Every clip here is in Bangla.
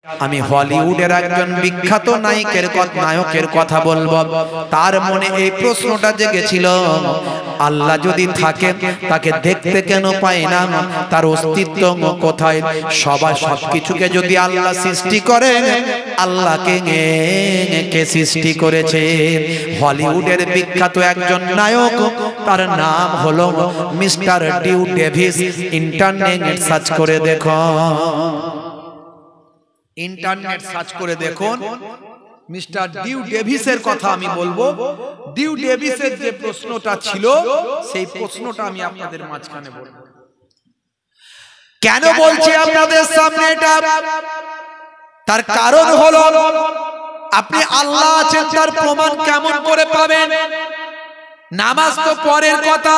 আমি হলিউডের একজন বিখ্যাত নায়কের কথা বলবো। তার মনে এই প্রশ্নটা জেগেছিল, আল্লাহ যদি থাকে তাকে দেখতে কেন পাই না, তার অস্তিত্ব কোথায়? সবকিছুকে যদি আল্লাহ সৃষ্টি করেন, আল্লাহকে কে সৃষ্টি করেছে? হলিউডের বিখ্যাত একজন নায়ক, তার নাম হলো mister Dew Davis. Internet search করে দেখো, ইন্টারনেট সার্চ করে দেখুন মিস্টার ডিউ ডেভিসের কথা আমি বলবো। ডিউ ডেভিসের যে প্রশ্নটা ছিল, সেই প্রশ্নটা আমি আপনাদের মাঝখানে বলবো। কেন বলছি আপনাদের সামনে এটা? তার কারণ হলো, আপনি আল্লাহ আছেন তার প্রমাণ কেমন করে পাবেন? নামাজ তো পরের কথা,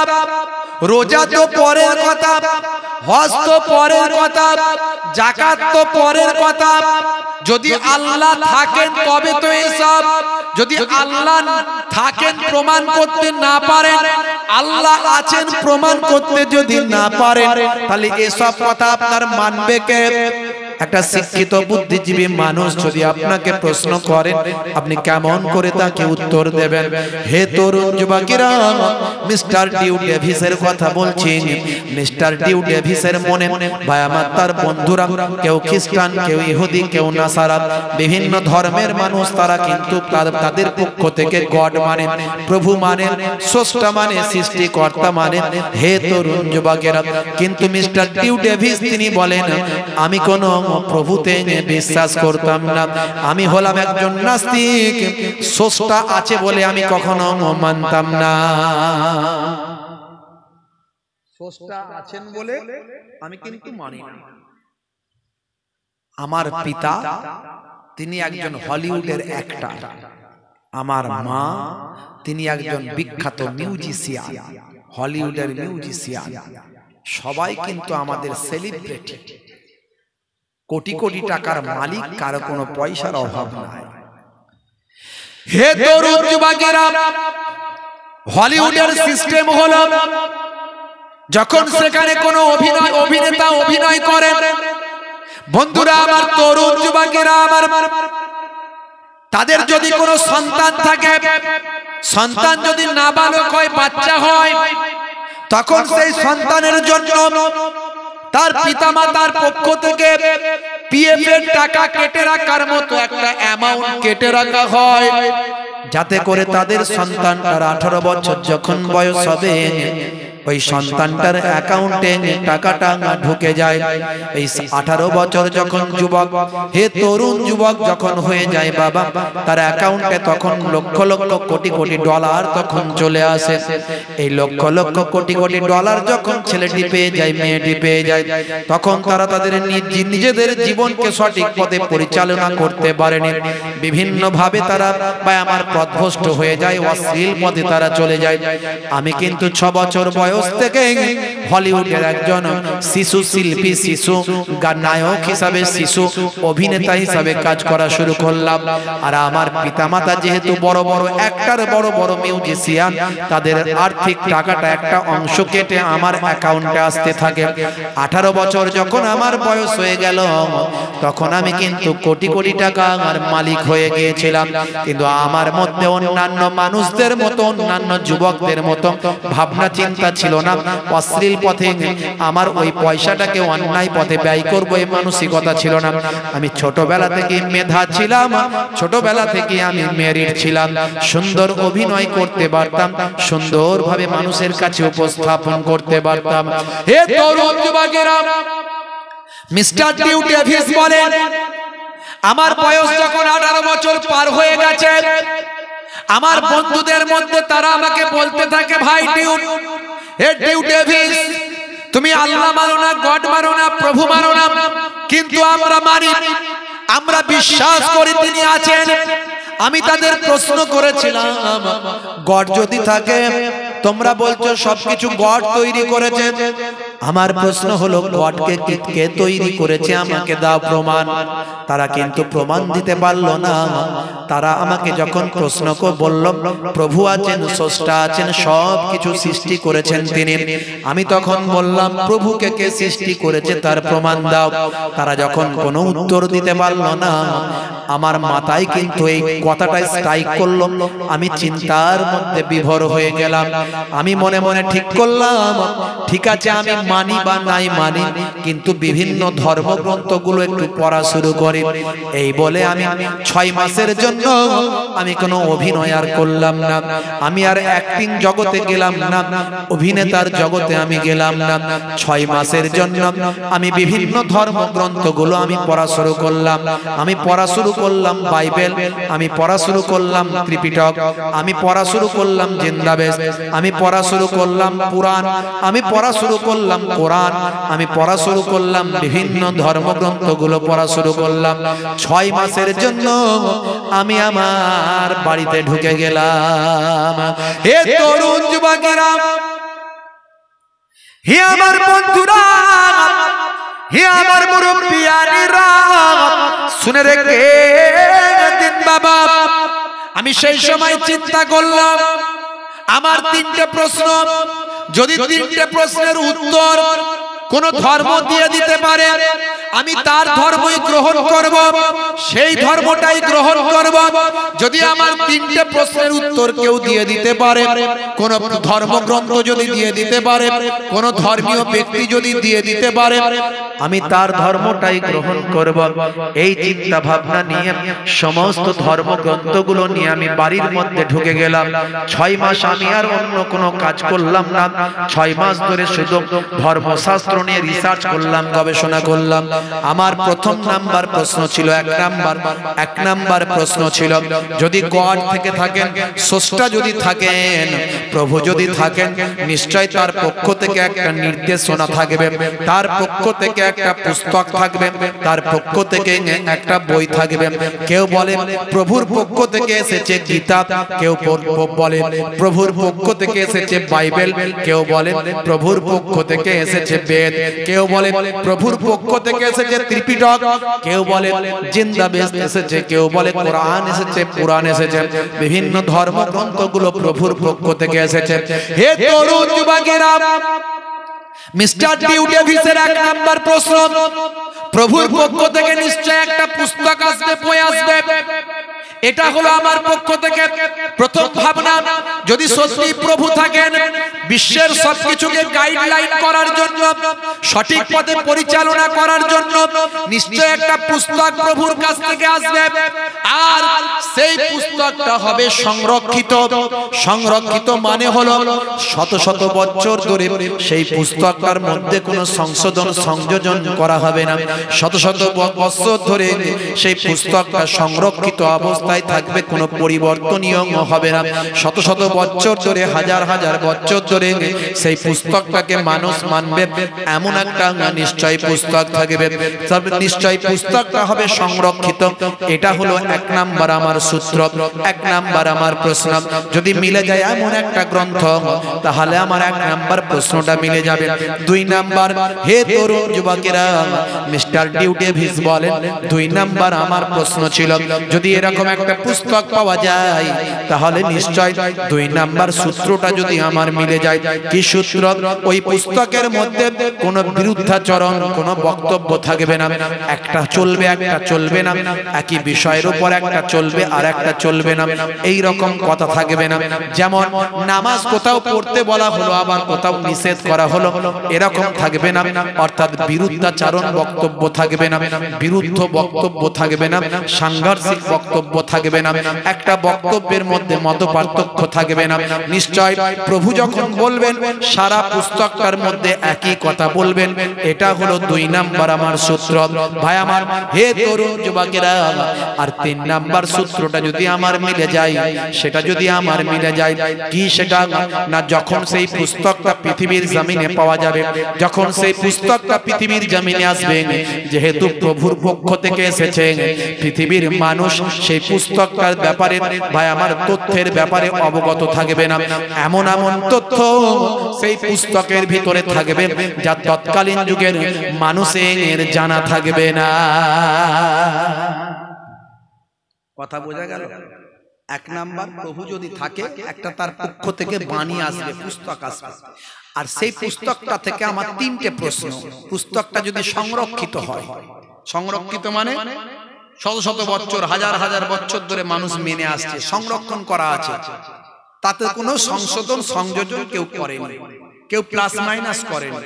রোজা তো পরের কথা, হজ তো পরের কথা, যাকাত তো পরের কথা। যদি আল্লাহ থাকেন তবে তো এসব। যদি আল্লাহ থাকেন প্রমাণ করতে না পারেন, আল্লাহ আছেন প্রমাণ করতে যদি না পারেন, তাহলে এসব কথা আপনার মানবে কে? একটা শিক্ষিত বুদ্ধিজীবী মানুষ যদি আপনাকে প্রশ্ন করেন, আপনি কেমন করে তাকে উত্তর দেবেন? হে তরুণ যুবকেরা, মিস্টার ডিউ ডেভিসের কথা বলছি। মিস্টার ডিউ ডেভিসের মনে, ভাই আমার, তার বন্ধুরা কেউ খ্রিস্টান, কেউ ইহুদি, কেউ নাসারা, বিভিন্ন ধর্মের মানুষ, তারা কিন্তু তাদের পক্ষ থেকে গড মানে, প্রভু মানে, স্রষ্টা মানে, সৃষ্টিকর্তা মানে। হে তরুণ যুবকেরা, কিন্তু মিস্টার ডিউ ডেভিস তিনি বলেন, আমি কোন প্রভুতে বিশ্বাস করতাম না, আমি হলাম একজন নাস্তিক, স্রষ্টা আছে বলে আমি কখনো মানতাম না। স্রষ্টা আছেন বলে আমি কিন্তু মানি না। আমার পিতা তিনি একজন হলিউডের অ্যাক্টর, আমার মা তিনি একজন বিখ্যাত মিউজিশিয়ান, হলিউডের মিউজিশিয়ান। সবাই কিন্তু আমাদের সেলিব্রিটি, কোটি কোটি টাকার মালিক, কারো কোনো পয়সার অভাব নাই। হে তরুণ যুবকেরা, হলিউডের সিস্টেম হলো, যখন সেখানে কোনো অভিনেতা অভিনয় করেন, বন্ধুরা আমার, তরুণ যুবকেরা আমার, তাদের যদি কোনো সন্তান থাকে, সন্তান যদি নাবালক হয়, বাচ্চা হয়, তখন সেই সন্তানের জন্য তার পিতামাতার পক্ষ থেকে পিএফ এর টাকা কেটে রাখার মতো একটা অ্যামাউন্ট কেটে রাখা হয়, যাতে করে তাদের সন্তানটার 18 বছর যখন বয়স হবে, ওই সন্তানটার অ্যাকাউন্টে টাকাটা ঢুকে যায়। এই 18 বছর যখন যুবক, হে তরুণ যুবক যখন হয়ে যায় বাবা, তার অ্যাকাউন্টে তখন লক্ষ লক্ষ কোটি কোটি ডলার তখন চলে আসে। এই লক্ষ লক্ষ কোটি কোটি ডলার যখন ছেলেটি পেয়ে যায়, মেয়েটি পেয়ে যায়, তখন তারা তাদের নিজেদের জীবনকে সঠিক পথে পরিচালনা করতে পারেনি। বিভিন্ন ভাবে তারা বা আমার পথভ্রষ্ট হয়ে যায়, অশ্লীল পথে তারা চলে যায়। আমি কিন্তু 6 বছর বয়স থেকে হলিউডের একজন শিশু শিল্পী, শিশু নায়ক হিসাবে, শিশু অভিনেতা হিসাবে কাজ করা শুরু করলাম। আর আমার পিতামাতা যেহেতু বড় বড় অ্যাক্টর, বড় বড় মিউজিশিয়ান, তাদের আর্থিক টাকাটা একটা অংশ কেটে আমার অ্যাকাউন্টে আসতে থাকে। 18 বছর যখন আমার বয়স হয়ে গেল, তখন আমি কিন্তু কোটি কোটি টাকার মালিক হয়ে গিয়েছিলাম। কিন্তু আমার মধ্যে অন্যান্য মানুষদের মতো, অন্যান্য যুবকদের মতো ভাবনা চিন্তা ছিল না। অশ্লীল পথে আমার ওই পয়সাটাকে অন্যায় পথে ব্যয় করবো, এই মানসিকতা ছিল না। আমি ছোটবেলা থেকে মেধা ছিলাম, ছোটবেলা থেকে আমি মেরিট ছিলাম, সুন্দর অভিনয় করতে পারতাম, সুন্দরভাবে মানুষের কাছে উপস্থাপন করতে পারতাম। হে তরুণ যুবকেরা, মিস্টার ডিউ ডেভিস বলেন, আমার বয়স যখন 18 বছর পার হয়ে গেছে, আমার বন্ধুদের মধ্যে তারা আমাকে বলতে থাকে, ভাই ডিউ, হে ডিউ ডেভিস, তুমি আল্লাহ মানো না, গড মানো না, প্রভু মানো না, কিন্তু আমরা মানি, আমরা বিশ্বাস করি তিনি আছেন। আমি তাদের প্রশ্ন করেছিলাম, গড যদি থাকে তোমরা বলছো সবকিছু গড তৈরি করেছে। আমার প্রশ্ন হলো গডকে কে তৈরি করেছে, আমাকে দাও প্রমাণ। তারা কিন্তু প্রমাণ দিতে পারলো না। তারা আমাকে যখন প্রশ্ন বলল প্রভু আছেন, স্রষ্টা আছেন, সব কিছু সৃষ্টি করেছেন তিনি, আমি তখন বললাম প্রভুকে কে সৃষ্টি করেছে তার প্রমাণ দাও। তারা যখন কোনো উত্তর দিতে পারলো না, আমার মাথায় কিন্তু এই কথাটা স্ট্রাইক করলো। আমি চিন্তার মধ্যে বিভোর হয়ে গেলাম। আমি মনে মনে ঠিক করলাম, ঠিক আছে আমি মানি বা নাই মানি, কিন্তু বিভিন্ন ধর্মগ্রন্থগুলো একটু পড়া শুরু করি। এই বলে আমি 6 মাসের জন্য আমি কোনো অভিনয় আর করলাম না। আমি আর অ্যাক্টিং জগতে গেলাম না, অভিনেতার জগতে আমি গেলাম না। 6 মাসের জন্য আমি বিভিন্ন ধর্মগ্রন্থগুলো আমি পড়া শুরু করলাম। আমি পড়া শুরু করলাম বাইবেল, আমি পড়া শুরু করলাম ত্রিপিটক, আমি পড়া শুরু করলাম জিন্দাবেশ, আমি পড়া শুরু করলাম পুরাণ, আমি পড়া শুরু করলাম কোরআন, আমি পড়া শুরু করলাম বিভিন্ন ধর্মগ্রন্থগুলো পড়া শুরু করলাম। 6 মাসের জন্য আমি আমার বাড়িতে ঢুকে গেলাম। হে তরুণ যুবকেরা, হে আমার বন্ধুরা, হে আমার মুরব্বিয়ানেরা, শুনে রেখে দিন বাবা। আমি সেই সময় চিন্তা করলাম আমার 3টে প্রশ্ন, যদি 3টে প্রশ্নের উত্তর কোন ধর্ম দিয়ে দিতে পারে আমি তার ধর্মই গ্রহণ করব, সেই ধর্মটাই গ্রহণ করব। যদি আমার 3টে প্রশ্নের উত্তর কেউ দিয়ে দিতে পারে, কোন ধর্মগ্রন্থ যদি দিয়ে দিতে পারে, কোন ধর্মীয় ব্যক্তি যদি দিয়ে দিতে পারে, আমি তার ধর্মটাই গ্রহণ করব। এই চিন্তা ভাবনা নিয়ে সমস্ত ধর্মগ্রন্থগুলো নিয়ে আমি বাড়ির মধ্যে ঢুকে গেলাম। 6 মাস আমি আর অন্য কোনো কাজ করলাম না। 6 মাস ধরে শুধু ধর্মশাস্ত্র নিয়ে রিসার্চ করলাম, গবেষণা করলাম। আমার প্রথম নাম্বার প্রশ্ন ছিল, 1 নাম্বার প্রশ্ন ছিল, যদি গড থেকে থাকেন, স্রষ্টা যদি থাকেন, প্রভু যদি থাকেন, নিশ্চয় তার পক্ষ থেকে একটা নির্দেশনা থাকবে, তার পক্ষ থেকে একটা পুস্তক থাকবে, তার পক্ষ থেকে একটা বই থাকবে। কেউ বলে প্রভুর পক্ষ থেকে এসেছে গীতা, কেউ বলে প্রভুর পক্ষ থেকে এসেছে বাইবেল, কেউ বলে প্রভুর পক্ষ থেকে এসেছে বেদ, কেউ বলে প্রভুর পক্ষ থেকে এসেছে ত্রিপিটক, কেউ বলে জিন্দাবেশ এসেছে, কেউ বলে কোরআন এসেছে, পুরাণ এসেছে। বিভিন্ন ধর্মগ্রন্থগুলো প্রভুর পক্ষ থেকে এসেছে। হে তরুণ যুবকেরা, মিস্টার ডিউ ডেভিসের 1 নাম্বার প্রশ্ন, প্রভুর পক্ষ থেকে নিশ্চয় একটা পুস্তক আসবে, বই আসবে। এটা হলো আমার পক্ষ থেকে প্রথম ভাবনা। যদি সত্যি প্রভু থাকেন, বিশ্বের সবকিছুকে গাইডলাইন করার জন্য, সঠিক পথে পরিচালনা করার জন্য নিশ্চয় একটা পুস্তক প্রভুর কাছ থেকে আসবে, আর সেই পুস্তকটা হবে সংরক্ষিত। সংরক্ষিত মানে হলো শত শত বছর ধরে সেই পুস্তকটার মধ্যে কোনো সংশোধন সংযোজন করা হবে না। শত শত বছর ধরে সেই পুস্তকটা সংরক্ষিত অবস্থায় থাকবে, কোনো পরিবর্তনীয় হবে না। শত শত বছর ধরে, হাজার হাজার বছর ধরে সেই পুস্তকটাকে মানুষ মানবে, এমন একটা নিশ্চয় পুস্তক থাকবে। তবে নিশ্চয় পুস্তকটা হবে সংরক্ষিত। এটা হলো 1 নাম্বার আমার সূত্র, 1 নাম্বার আমার প্রশ্ন। যদি মিলে যায় এমন একটা গ্রন্থ, তাহলে আমার 1 নাম্বার প্রশ্নটা মিলে যাবে। 2 নাম্বার, হে তরুণ যুবকেরা, মিস্টার ডিউ ডেভিস বলেন 2 নাম্বার আমার প্রশ্ন ছিল, যদি এরকম একটা পুস্তক পাওয়া যায়, তাহলে নিশ্চয় 2 নাম্বার সূত্রটা যদি আমার মিলে যায়। কি সূত্র? ওই পুস্তকের মধ্যে কোনো বিরুদ্ধাচরণ, কোনো বক্তব্য থাকবে না। একটা চলবে, একটা চলবে না। একই বিষয়ের উপর একটা চলবে আর একটা চলবে না, এই রকম কথা থাকবে না। যেমন নামাজ কোথাও পড়তে বলা হলো, আবার কোথাও নিষেধ করা হলো, এরকম থাকবে না। অর্থাৎ বিরুদ্ধাচরণ বক্তব্য থাকবে না, বিরুদ্ধ বক্তব্য থাকবে না, সাংঘর্ষিক বক্তব্য থাকবে না, একটা বক্তব্যের মধ্যে মত পার্থক্য থাকবে না। নিশ্চয় প্রভু যখন বলবেন সারা পুস্তকটার মধ্যে একই কথা বলবেন। এটা হলো 2 নাম্বার আমার সূত্র। ভাই আমার, হে তরুণ যুবকেরা, আর 3 নাম্বার সূত্র সূত্রটা যদি আমার মিলে যায়, সেটা যদি আমার মিলে যায়, কি সেটা না, যখন সেই পুস্তকটা পৃথিবীর জমিনে পাওয়া যাবে, যখন সেই পুস্তকটা পৃথিবীর জমিনে আসবে, যেহেতু প্রভুর পক্ষ থেকে এসেছে, পৃথিবীর মানুষ সেই পুস্তকটার ব্যাপারে ভাই আমার তথ্যের ব্যাপারে অবগত থাকবে না। এমন এমন তথ্য সেই পুস্তকের ভিতরে থাকবে যা তৎকালীন যুগের মানুষের জানা থাকবে না। কথা বোঝা গেল? এক নাম্বার, প্রভু যদি থাকে, একটা তার পক্ষ থেকে বাণী আসবে, পুস্তক আসবে, আর সেই পুস্তকটা থেকে আমার তিনটে প্রশ্ন। পুস্তকটা যদি সংরক্ষিত হয়, সংরক্ষিত মানে শত শত বছর, হাজার হাজার বছর ধরে মানুষ মেনে আসছে, সংরক্ষণ করা আছে, তাতে কোনো সংশোধন সংযোজন কেউ করেনি, কেউ প্লাস মাইনাস করেনি,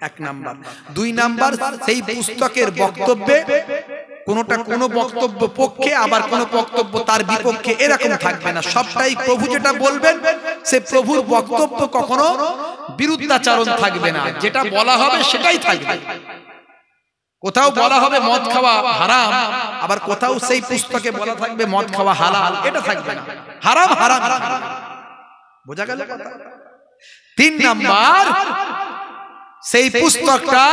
এক নাম্বার। দুই নাম্বার, সেই পুস্তকের বক্তব্যে কোনোটা কোনো বক্তব্য পক্ষে, আবার কোনো বক্তব্য তার বিপক্ষে, এরকম থাকবে না। সবটাই প্রভু যেটা বলবেন, সে প্রভুর বক্তব্য কখনো বিরুদ্ধাচরণ থাকবে না, যেটা বলা হবে সেটাই থাকবে। কোথাও বলা হবে মদ খাওয়া হারাম, আবার কোথাও সেই পুস্তকে বলা থাকবে মদ খাওয়া হালাল, এটা থাকবে না। হারাম হারাম, বোঝা গেল কথা? তিন নাম্বার, সেই পুস্তকটা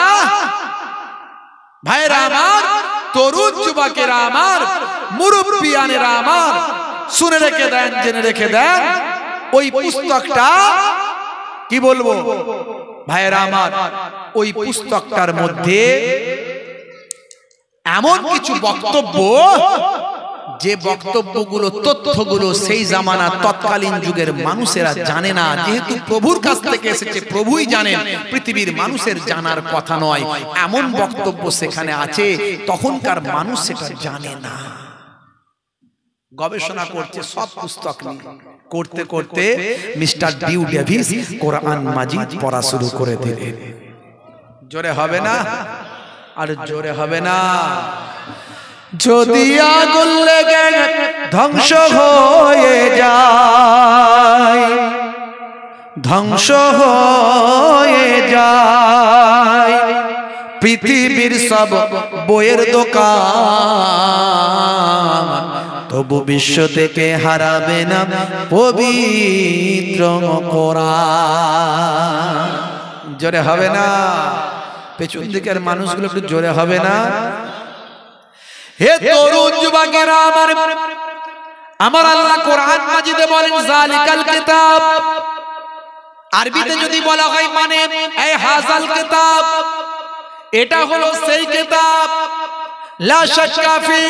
ভাইরা আমার, তরুণ যুবকেরা আমার, মুরব্বিয়ানেরা আমার, শুনে রেখে দেন, জেনে রেখে দেন, ওই পুস্তকটা কি বলবো ভাইরা আমার, ওই পুস্তকটার মধ্যে এমন কিছু বক্তব্য, যে বক্তব্যগুলো, তথ্যগুলো সেই জামানা তৎকালীন যুগের মানুষেরা জানে না, যেহেতু প্রভুর কাছ থেকে এসেছে, প্রভুই জানেন, পৃথিবীর মানুষের জানার কথা নয়। এমন বক্তব্য সেখানে আছে, তখনকার মানুষ সেটা জানে না। গবেষণা করছে সব পুস্তক নিয়ে, করতে করতে মিস্টার ডিউ ডেভিস কোরআন মাজিদ পড়া শুরু করে দিলেন। জোরে হবে না? আর জোরে হবে না? যদি আগুন লেগে ধ্বংস হয়ে যায়, ধ্বংস হয়ে যায় পৃথিবীর সব বইয়ের দোকান, তবু বিশ্ব থেকে হারাবে না পবিত্র কোরআন। জোরে হবে না? পেছন দিকের মানুষগুলো একটু জোরে হবে না? হে তরুণ যুবকেরা আমার, আমার আল্লাহ কোরআন মাজিদে বলেন যালিকাল কিতাব। আরবিতে যদি বলা হয় মানে এই হাযাল কিতাব, এটা হলো সেই কিতাব, লা শাক্কা ফি,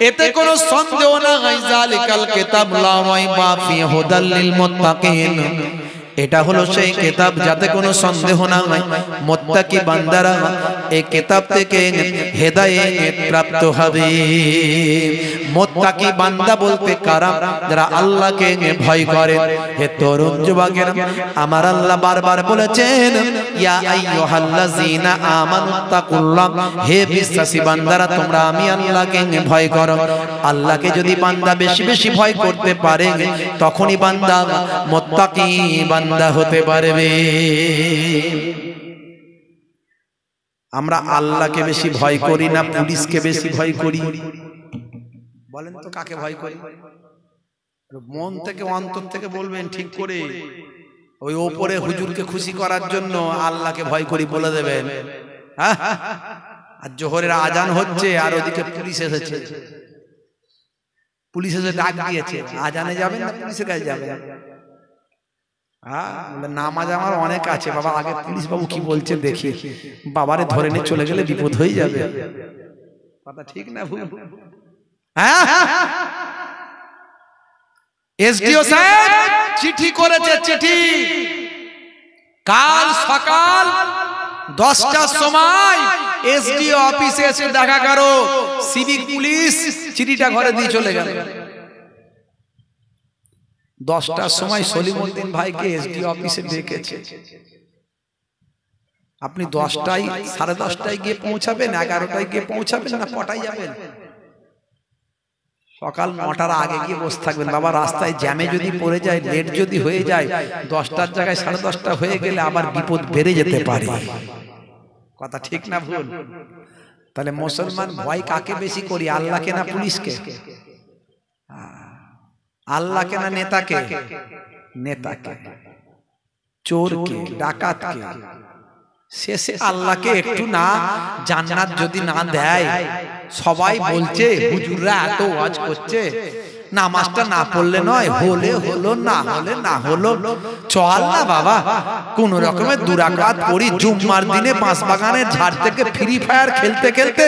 এতে কোনো সন্দেহ নাই, যালিকাল কিতাব লা রাইবা ফি হুদাল লিল মুত্তাকিন, এটা হলো সেই কিতাব যাতে কোনো সন্দেহ না হয়, মুত্তাকি বান্দারা এই কিতাব থেকে হেদায়েত প্রাপ্ত হবে। মুত্তাকি বান্দা বলতে কারা? যারা আল্লাহকে ভয় করে। হে তরুণ যুবকেরা, আমার আল্লাহ বারবার বলেছেন, ইয়া আইয়ুহাল্লাযীনা আমানুত্তাকুল্লাহ, হে বিশ্বাসী বান্দারা, তোমরা আমি আল্লাহকে ভয় করো। আল্লাহকে যদি বান্দা বেশি বেশি ভয় করতে পারে, তখনই বান্দা মুত্তাকি বান্দা হতে পারবে। আমরা আল্লাহকে বেশি ভয় করি না পুলিশকে বেশি ভয় করি? বলেন তো কাকে ভয় করি? মন থেকে, অন্তর থেকে বলবেন ঠিক করে। ওই ওপরে হুজুরকে খুশি করার জন্য আল্লাহকে ভয় করি বলে দেবেন। আর জোহরের আজান হচ্ছে, আর ওদিকে পুলিশ এসেছে, পুলিশ এসে ডাক দিয়েছে, আজানে যাবেন না পুলিশের কাছে যাবেন? নামাজ আমার অনেক আছে বাবা, আগে পুলিশ বাবু কি বলছে দেখি, বাবারে ধরে নিয়ে চলে গেলে বিপদ হয়ে যাবে। কথা ঠিক না ভুল? এসডিও সাহেব চিঠি করেছে, চিঠি কাল সকাল 10টার সময় এসডিও অফিসে এসে দেখা করো, সিভিক পুলিশ চিঠিটা ঘরে দিয়ে চলে গেল। 10টার সময় সলিমউদ্দিন ভাইকে এসডিও অফিসে ডেকেছে। আপনি 10টায়, 10:30টায় গিয়ে পৌঁছাবেন, 11টায় গিয়ে পৌঁছাবেন, না কটায় যাবেন? সকাল 9টার আগে গিয়ে বসে থাকবেন। বাবা রাস্তায় জ্যামে যদি পড়ে যায়, লেট যদি হয়ে যায়, 10টার জায়গায় 10:30টা হয়ে গেলে আবার বিপদ বেড়ে যেতে পারে। কথা ঠিক না ভুল? তাহলে মুসলমান ভয় কাকে বেশি করি, আল্লাহকে না পুলিশকে? আল্লাহকে না নেতাকে? নেতাকে, চোরকে, ডাকাতকে। শেষে আল্লাহকে একটু না জান্নাত যদি না দেয়, সবাই বলছে হুজুররা এত ওয়াজ করছে, নামাজটা না পড়লে নয়, হলে হলো, না হলে না হলো, চল না বাবা কোন রকমের দুরাকাত পড়ি। জুম্মার দিনে বাঁশবাগানের ঝাড় থেকে ফ্রি ফায়ার খেলতে খেলতে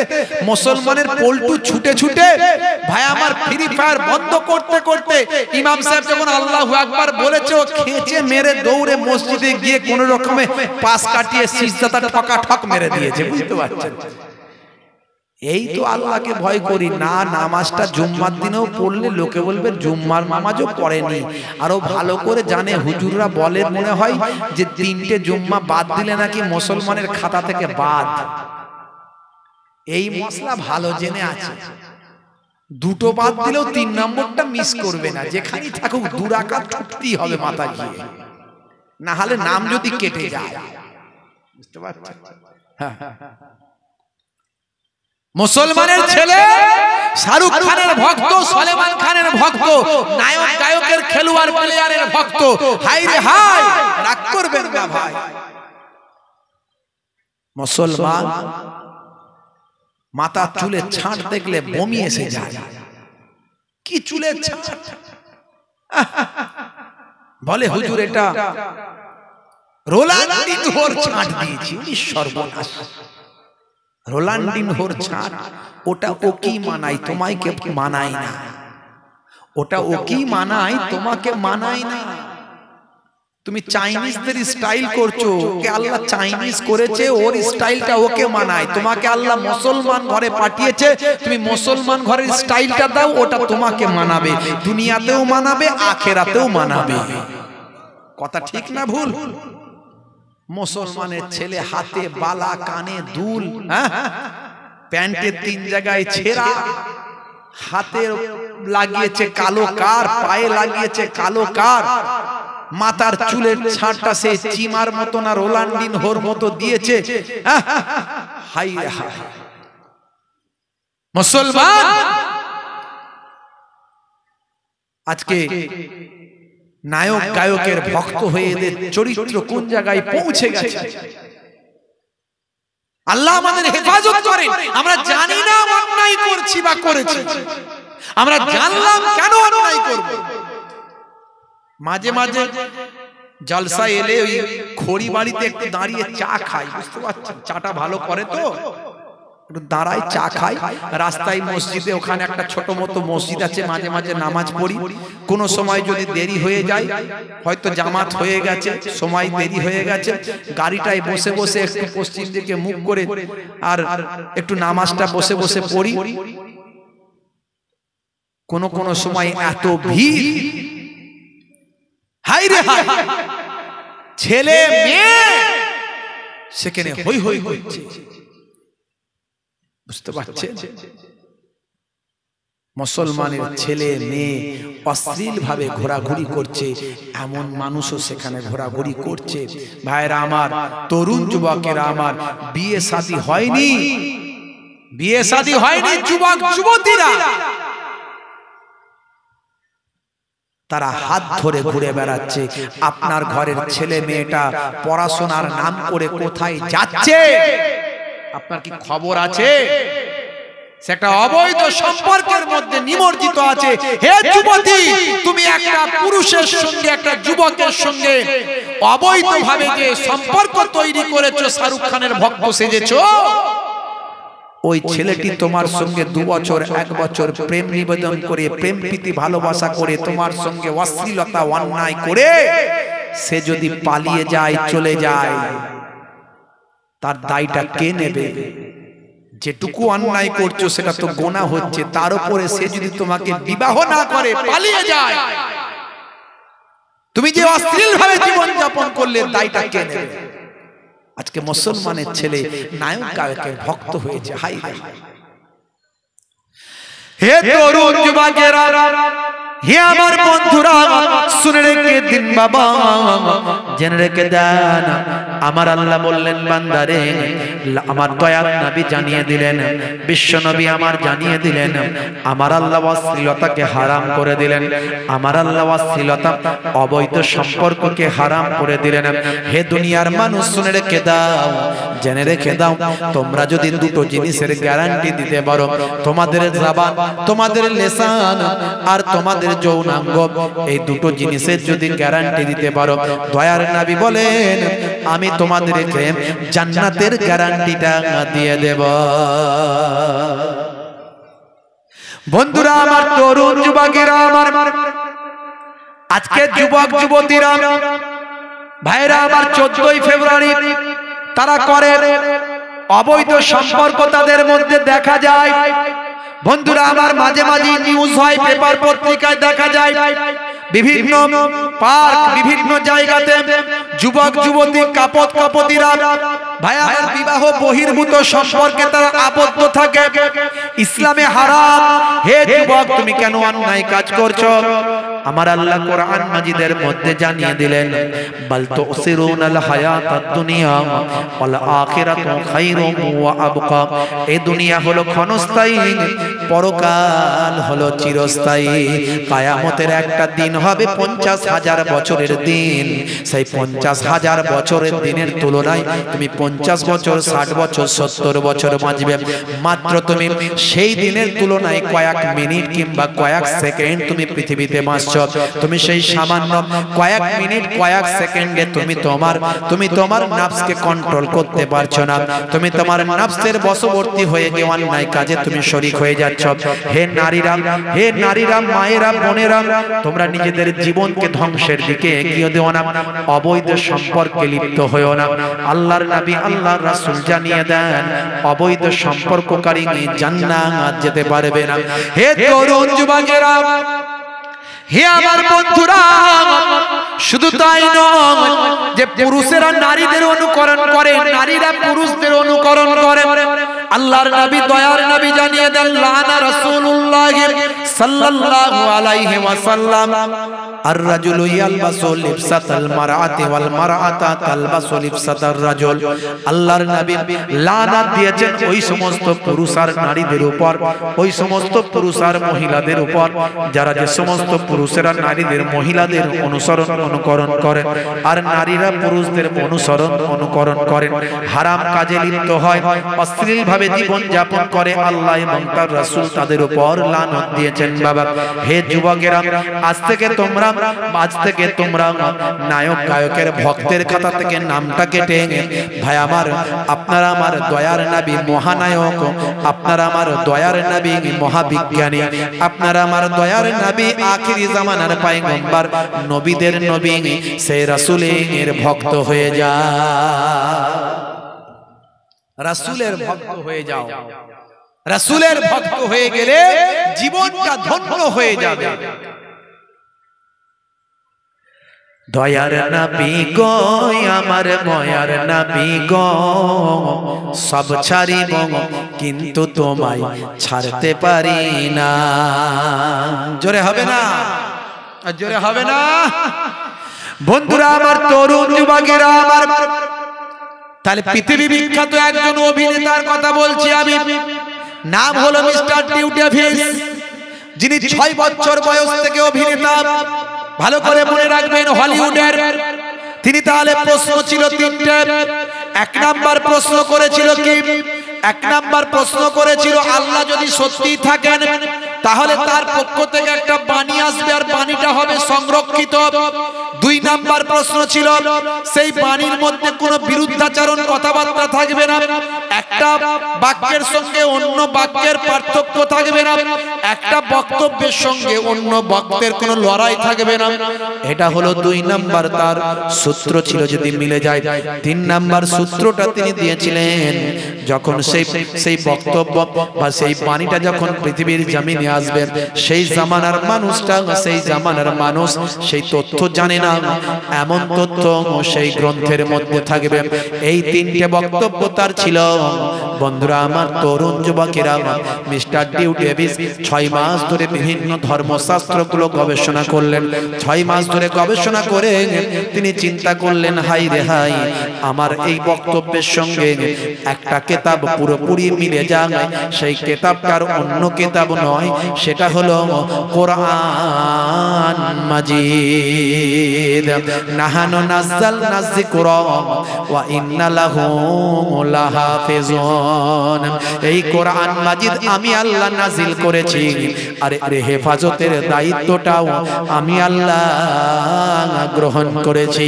মুসলমানের পল্টু ছুটে ছুটে, ভাই আমার ফ্রি ফায়ার বন্ধ করতে করতে ইমাম সাহেব যখন আল্লাহু আকবার বলেছে, ও খেঁচে মেরে দৌড়ে মসজিদে গিয়ে কোন রকমে পাশ কাটিয়ে সিজদাটা ঠকা ঠক মেরে দিয়েছে। বুঝতে পারছেন? এই তো আল্লাহকে ভয় করি না। নামাজটা জুম্মার দিনেও পড়লে লোকে বলবে জুম্মার নামাজও পড়েনি। আরো ভালো করে জানে, হুজুররা বলে মনে হয় যে 3টে জুম্মা বাদ দিলে নাকি মুসলমানের খাতা থেকে বাদ। এই মশলা ভালো জেনে আছে, 2টো বাদ দিলেও 3 নম্বরটা মিস করবে না। যেখানেই থাকুক 2 রাকাত ছুটতেই হবে মাথা গিয়ে, না হলে নাম যদি কেটে যায়। বুঝতে পারছেন? হ্যাঁ, মুসলমানের ছেলে শাহরুখ খানের ভক্ত, সলমান খানের ভক্ত, নায়ক গায়কের খেলোয়াড় প্লেয়ারের ভক্ত। হাই রে হাই, রাগ করবেন না ভাই। মুসলমান মাথা চুলে ছাঁট দেখলে বমি এসে যায়। কি চুলে ছাঁট? বলে হুজুর এটা রোলান্ডিনহোর ছাঁট দিয়েছি। সর্বনাশ! রোলান্ডিনহোর ছাঁট, ওটা ও কি মানায়, তোমাকে মানায় না। ওটা ও কি মানায়, তোমাকে মানায় না। তুমি চাইনিজদের স্টাইল করছো, কে আল্লাহ চাইনিজ করেছে, ওর স্টাইলটা ওকে মানায়। তোমাকে আল্লাহ মুসলমান ঘরে পাঠিয়েছে, তুমি মুসলমান ঘরের স্টাইলটা দাও, ওটা তোমাকে মানাবে, দুনিয়াতেও মানাবে, আখেরাতেও মানাবে। কথা ঠিক না ভুল? মুসলমানের ছেলে হাতে বালা, কানে দুল, প্যান্টের 3 জায়গায় ছেঁড়া, হাতে লাগিয়েছে কালো কার, পায়ে লাগিয়েছে কালো কার, মাথার চুলের ছাঁটটা সে চিমার মতো না রোলান্ডিনহোর মতো দিয়েছে। High high! মুসলমান আজকে নায়ক গায়কের ভক্ত হয়ে এদের চরিত্র কোন জায়গায় পৌঁছে গেছে। আল্লাহ আমাদের হেফাজত করেন। আমরা জানি না অন্যায় করছি বা করেছি, আমরা জানলাম কেন অন্যায় করব। মাঝে মাঝে জলসা এলে ওই খড়ি বাড়িতে একটু দাঁড়িয়ে চা খাই। বুঝতে পারছেন? চাটা ভালো করে তো, একটু দাঁড়াই চা খাই। রাস্তায় মসজিদে, ওখানে একটা ছোট মতো মসজিদ আছে, মাঝে মাঝে নামাজ পড়ি। কোন সময় যদি দেরি হয়ে যায়, হয়তো জামাত হয়ে গেছে, সময় দেরি হয়ে গেছে, গাড়িটায় বসে বসে একটু পশ্চিম দিকে মুখ করে আর একটু নামাজটা বসে বসে পড়ি। কোন কোন সময় এত ভিড়, হাই রে হাই, ছেলে মেয়ে সেখানে হই হই হচ্ছে। বুঝতে পারছেন? মুসলমানের ছেলে মেয়ে অশ্লীল ভাবে ঘোরাঘুরি করছে, এমন মানুষও সেখানে ঘোরাঘুরি করছে। ভাইরা আমার, তরুণ যুবকেরা আমার, বিয়ে শাদী হয়নি, বিয়ে শাদী হয়নি, যুবক যুবতীরা তারা হাত ধরে ঘুরে বেড়াচ্ছে। আপনার ঘরের ছেলে মেয়েটা পড়াশোনার নাম করে কোথায় যাচ্ছে আপনার কি খবর আছে? সেটা অবৈধ সম্পর্কের মধ্যে নিমজ্জিত আছে। হে যুবতী, তুমি একটা পুরুষের সঙ্গে, একটা যুবকের সঙ্গে অবৈধভাবে যে সম্পর্ক তৈরি করেছো, শাহরুখ খানের ভক্ত সেজেছো, ওই ছেলেটি তোমার সঙ্গে 2 বছর 1 বছর প্রেম নিবেদন করে, প্রেম প্রীতি ভালোবাসা করে, তোমার সঙ্গে অশ্লীলতা অন্যায় করে সে যদি পালিয়ে যায়, চলে যায়, তার দায়টা কে নেবে? যেটুকু অন্যায় করছো সেটা তো গোনা হচ্ছে, তার উপরে সে যদি তোমাকে বিবাহ না করে, পালিয়ে যায়, তুমি যে অশ্লীল ভাবে জীবন যাপন করলে, দায়টা কে নেবে? আজকে মুসলমানের ছেলে নায়ক গায়কের ভক্ত হয়েছে। High high! হে তরুণ যুবকেরা, হে আমার বন্ধুরা শুনে রেখে দিন বাবা, জেনে রেখে দেন। আমার আল্লাহ বললেন বান্দারে, আমার দয়ার নবী জানিয়ে দিলেন, বিশ্ব নবী আমার জানিয়ে দিলেন, আমার আল্লাহ অশ্লীলতাকে হারাম করে দিলেন, আমার আল্লাহ অশ্লীলতা অবৈধ সম্পর্ককে হারাম করে দিলেন। হে দুনিয়ার মানুষ শুনে রেখে দাও, জেনে রেখে দাও, তোমরা যদি দুটো জিনিসের গ্যারান্টি দিতে পারো, তোমাদের জবান, তোমাদের লিসান আর তোমাদের যৌনাঙ্গ, এই দুটো জিনিসের যদি গ্যারান্টি দিতে পারো, দয়ার নবী বলেন আমি তোমাদেরকে জান্নাতের গ্যারান্টিটা দিয়ে দেব। বন্ধুরা আমার, তরুণ যুবকেরা আমার, আজকে যুবক যুবতীরা ভাইরা আমার, 14ই ফেব্রুয়ারি তারা করে অবৈধ সম্পর্ক, তাদের মধ্যে দেখা যায়। বন্ধুরা আমার, মাঝে মাঝে নিউজ হয়, পেপার পত্রিকায় দেখা যায়, বিভিন্ন পার্ক, বিভিন্ন জায়গাতে যুবক যুবতী কাপত কাপতিরা ভাই আমার বিবাহ বহির্ভূত সম্পর্কে তারা আবদ্ধ থাকে। ইসলামে হারাম। হে যুবক, তুমি কেন অন্যায় কাজ করছো? আমার আল্লাহ কোরআন মাজিদের মধ্যে জানিয়ে দিলেন, বাল তুসিরুনাল হায়াতাদ দুনিয়া ওয়াল আখিরাতু খায়রুম ওয়া আবকা। এই দুনিয়া হলো ক্ষণস্থায়ী, পরকাল হলো চিরস্থায়ী। কিয়ামতের একটা দিন হবে 50,000 বছরের দিন। সেই 50,000 বছরের দিনের তুলনায় তুমি 50 বছর, 60 বছর, 70 বছর বাঁচবে। মাত্র তুমি সেই দিনের তুলনায় কয়েক মিনিট কিংবা কয়েক সেকেন্ড তুমি পৃথিবীতে বাঁচছো। তুমি সেই সামান্য কয়েক মিনিট, কয়েক সেকেন্ডে তুমি তোমার নফসকে কন্ট্রোল করতে পারছো না। তুমি তোমার নফসের বশবর্তী হয়ে গিয়ে অন্যায় কাজে তুমি শরীক হয়ে যাচ্ছ। হে নারীরা, হে নারীরা, মায়েরা, বোনেরা, তোমরা নিজেদের জীবনকে ধ্বংসের দিকে এগিয়ে দিও না, অবৈধ সম্পর্কে লিপ্ত হয়েও না। আল্লাহর নবী, আল্লাহর রাসূল জানিয়ে দেন, অবৈধ সম্পর্ককারী জান্নাত যেতে পারবে না। হে তরুণ যুবকেরা, হে আমার বন্ধুরা, শুধু তাই নয় যে পুরুষেরা নারীদের অনুকরণ করে, নারীরা পুরুষদের অনুকরণ করে। আল্লাহর নবী, দয়ার নবী জানিয়ে দেন, লানা রাসূলুল্লাহ সাল্লাল্লাহু আলাইহি ওয়াসাল্লাম আর রাজুলু ইয়ালবাসু লিবসাতাল মারআতি ওয়াল মারআতা তালবাসু লিবসাতার রাজুল। আল্লাহর নবী লানাত দিয়েছেন ওই সমস্ত পুরুষ আর নারীদের উপর, ওই সমস্ত পুরুষ আর মহিলাদের উপর যারা, যে সমস্ত পুরুষেরা নারীদের, মহিলাদের অনুকরণ করেন আর নারীরা পুরুষদের অনুকরণ করেন, হারাম কাজে লিপ্ত হয়, অশ্লীল ভাবে জীবন যাপন করে, আল্লাহ এবং তার রাসূল তাদের উপর লানত দিয়েছেন। বাবা, হে যুবকেরা, আজ থেকে তোমরা নায়ক গায়কের ভক্তের খাতা থেকে নামটা কেটে, ভাই আমার, আপনারা আমার দয়ার নবী মহানায়ক, আপনারা আমার দয়ার নবী মহাবিজ্ঞানী, আপনারা আমার দয়ার নবী আখিরি জামানার পয়গম্বর, নবীদের নবী, সেই রাসূলের ভক্ত হয়ে যাও, রাসূলের ভক্ত হয়ে যাও। রাসূলের ভক্ত হয়ে গেলে জীবনটা ধন্য হয়ে যাবে। দয়ার নবী গো, আমার ময়ার নবী গো, সব ছাড়িব কিন্তু তোমায় ছাড়তে পারি না। জোরে হবে না? জোরে হবে না? বন্ধুরা আমার, তরুণ যুবকেরা আমার, তাহলে পৃথিবী বিখ্যাত একজন অভিনেতার কথা বলছি আমি, নাম হলো মিস্টার টিউ ডেভিস, যিনি 6 বছর বয়স থেকে অভিনেতা। ভালো করে মনে রাখবেন, হলিউডের তিনি। তাহলে প্রশ্ন ছিল 3টে। 1 নাম্বার প্রশ্ন করেছিল কি? 1 নাম্বার প্রশ্ন করেছিল, আল্লাহ যদি সত্যি থাকেন তাহলে তার পক্ষ থেকে একটা বাণী আসবে আর বাণীটা হবে সংরক্ষিত। 2 নাম্বার প্রশ্ন ছিল, সেই বাণীর মধ্যে কোনো বিরুদ্ধাচরণ কথাবার্তা থাকবে না, একটা বাক্যের সঙ্গে অন্য বাক্যের পার্থক্য থাকবে না, একটা বক্তব্যের সঙ্গে অন্য বক্তের কোনো লড়াই থাকবে না। এটা হলো 2 নাম্বার তার সূত্র ছিল, যদি মিলে যায়। 3 নাম্বার সূত্রটা তিনি দিয়েছিলেন, যখন সেই বক্তব্য বা সেই বাণীটা যখন পৃথিবীর জমিনে আসবে, সেই জামানার মানুষটা, সেই জামানার মানুষ সেই তথ্য জানে না, এমন তথ্য সেই গ্রন্থের মধ্যে থাকবে। এই 3টে বক্তব্য তার ছিল, বন্ধুরা আমার, তরুণ যুবকেরা, মিস্টার ডিউ ডেভিস 6 মাস ধরে বিভিন্ন ধর্মশাস্ত্রগুলো গবেষণা করলেন। 6 মাস ধরে গবেষণা করে তিনি চিন্তা করলেন, হাই রে হাই, আমার এই বক্তব্যের সঙ্গে একটা কিতাব পুরোপুরি মিলে যায়। সেই কিতাবটার অন্য কিতাব নয়, সেটা হলো কোরআন মাজিদ। নাহানু নাযালনা যিকরা ওয়া ইন্না লাহু লাহাফিজুন। এই কোরআন মাজিদ আমি আল্লাহ নাজিল করেছি, আর এর হেফাজতের দায়িত্বটাও আমি আল্লাহ গ্রহণ করেছি।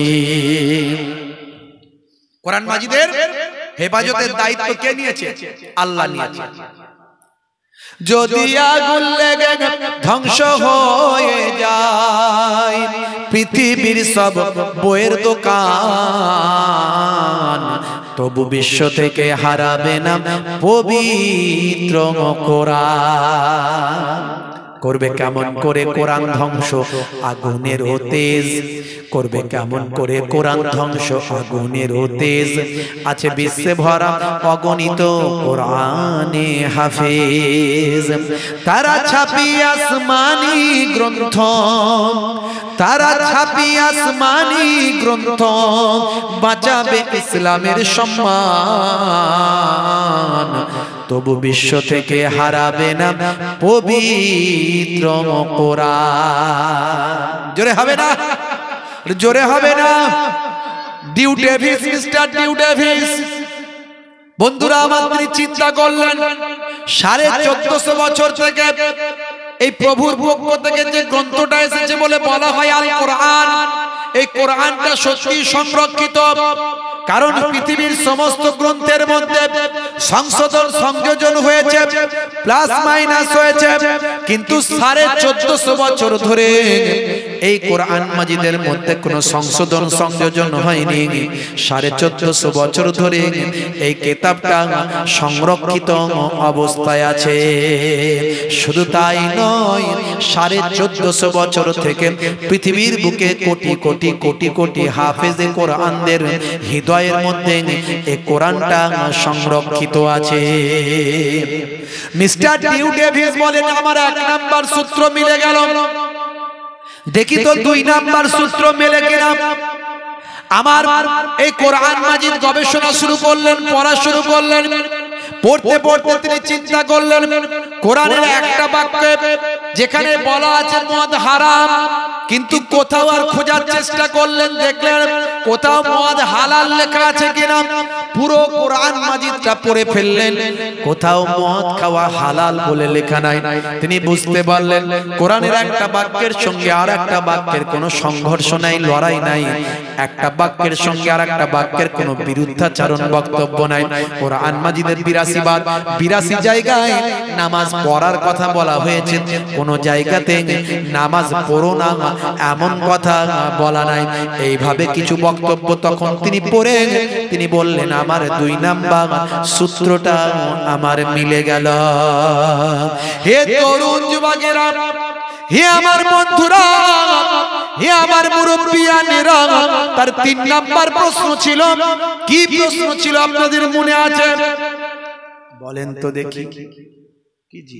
কোরআন মাজিদের হেফাজতের দায়িত্ব কে নিয়েছে? আল্লাহ নিয়েছে। যদি আগুন লেগে ধ্বংস হয়ে যায় পৃথিবীর সব বইয়ের দোকান, তবু বিশ্ব থেকে হারাবে না পবিত্র কোরআন। করবে কেমন করে কোরআন ধ্বংস? আগুনের তেজ। করবে কেমন করে কোরআন ধ্বংস? আগুনের তেজ। আছে বিশ্বে ভরা অগণিত কোরআনে হাফেজ। তারা ছাপি আসমানি গ্রন্থ, তারা ছাপি আসমানি গ্রন্থ, বাঁচাবে ইসলামের সম্মান, তবু বিশ্ব থেকে হারাবে না পবিত্র কোরআন। জোরে হবে না? জোরে হবে না? Dew Davis, mister Dew Davis, বন্ধুরা আমার, তিনি চিন্তা করলেন 1450 বছর থেকে এই প্রভুর পক্ষ থেকে যে গ্রন্থটা এসেছে বলে বলা হয় আল কোরআন, এই কোরআনটা সত্যি সংরক্ষিত। কারণ পৃথিবীর সমস্ত গ্রন্থের মধ্যে সংশোধন সংযোজন হয়েছে, প্লাস মাইনাস হয়েছে, কিন্তু 1450 বছর ধরে এই কোরআন মাজিদের মধ্যে কোনো সংশোধন সংযোজন হয়নি। 1450 বছর ধরে এই কিতাবটা সংরক্ষিত অবস্থায় আছে। শুধু তাই নয়, 1450 বছর থেকে পৃথিবীর বুকে কোটি কোটি কোটি কোটি হাফেজে কোরআনদের হৃদয়ের মধ্যে এই কোরআনটা সংরক্ষিত আছে। মিস্টার ডিউ ডেভিস বলেন, আমার 1 নাম্বার সূত্র মিলে গেল, দেখি তো 2 নাম্বার সূত্র মেলে কিনা। আমার এই কোরআন মাজিদ গবেষণা শুরু করলেন, পড়া শুরু করলেন। পড়তে পড়তে তিনি চিন্তা করলেন, কোরআনের একটা বাক্যে যেখানে বলা আছে মদ হারাম, কিন্তু কোথাও আর খোঁজার চেষ্টা করলেন, দেখলেন কোথাও মদ হালাল লেখা আছে কিনা। পুরো কোরআন মাজিদটা পড়ে ফেললেন, কোথাও মদ খাওয়া হালাল বলে লেখা নাই। তিনি বুঝতে পারলেন কোরআনের একটা বাক্যের সঙ্গে আর একটা বাক্যের কোনো সংঘর্ষ নাই, লড়াই নাই। একটা বাক্যের সঙ্গে আর একটা বাক্যের কোনো বিরুদ্ধাচরণ বক্তব্য নাই। কোরআন মাজিদের 82 জায়গায় নামাজ পড়ার কথা বলা হয়েছে, কোন জায়গাতে নামাজ পড়ো না এমন কথা বলা নাই। এইভাবে কিছু বক্তব্য তখন তিনি পড়ে তিনি বললেন, আমার 2 নাম্বার সূত্রটা আমার মিলে গেল। হে তরুণ যুবকেরা, হে আমার বন্ধুরা, হে আমার মুরব্বিয়ানেরা, তার 3 নাম্বার প্রশ্ন ছিল। কি প্রশ্ন ছিল আপনাদের মনে আছে? বলেন তো দেখি। কি জি?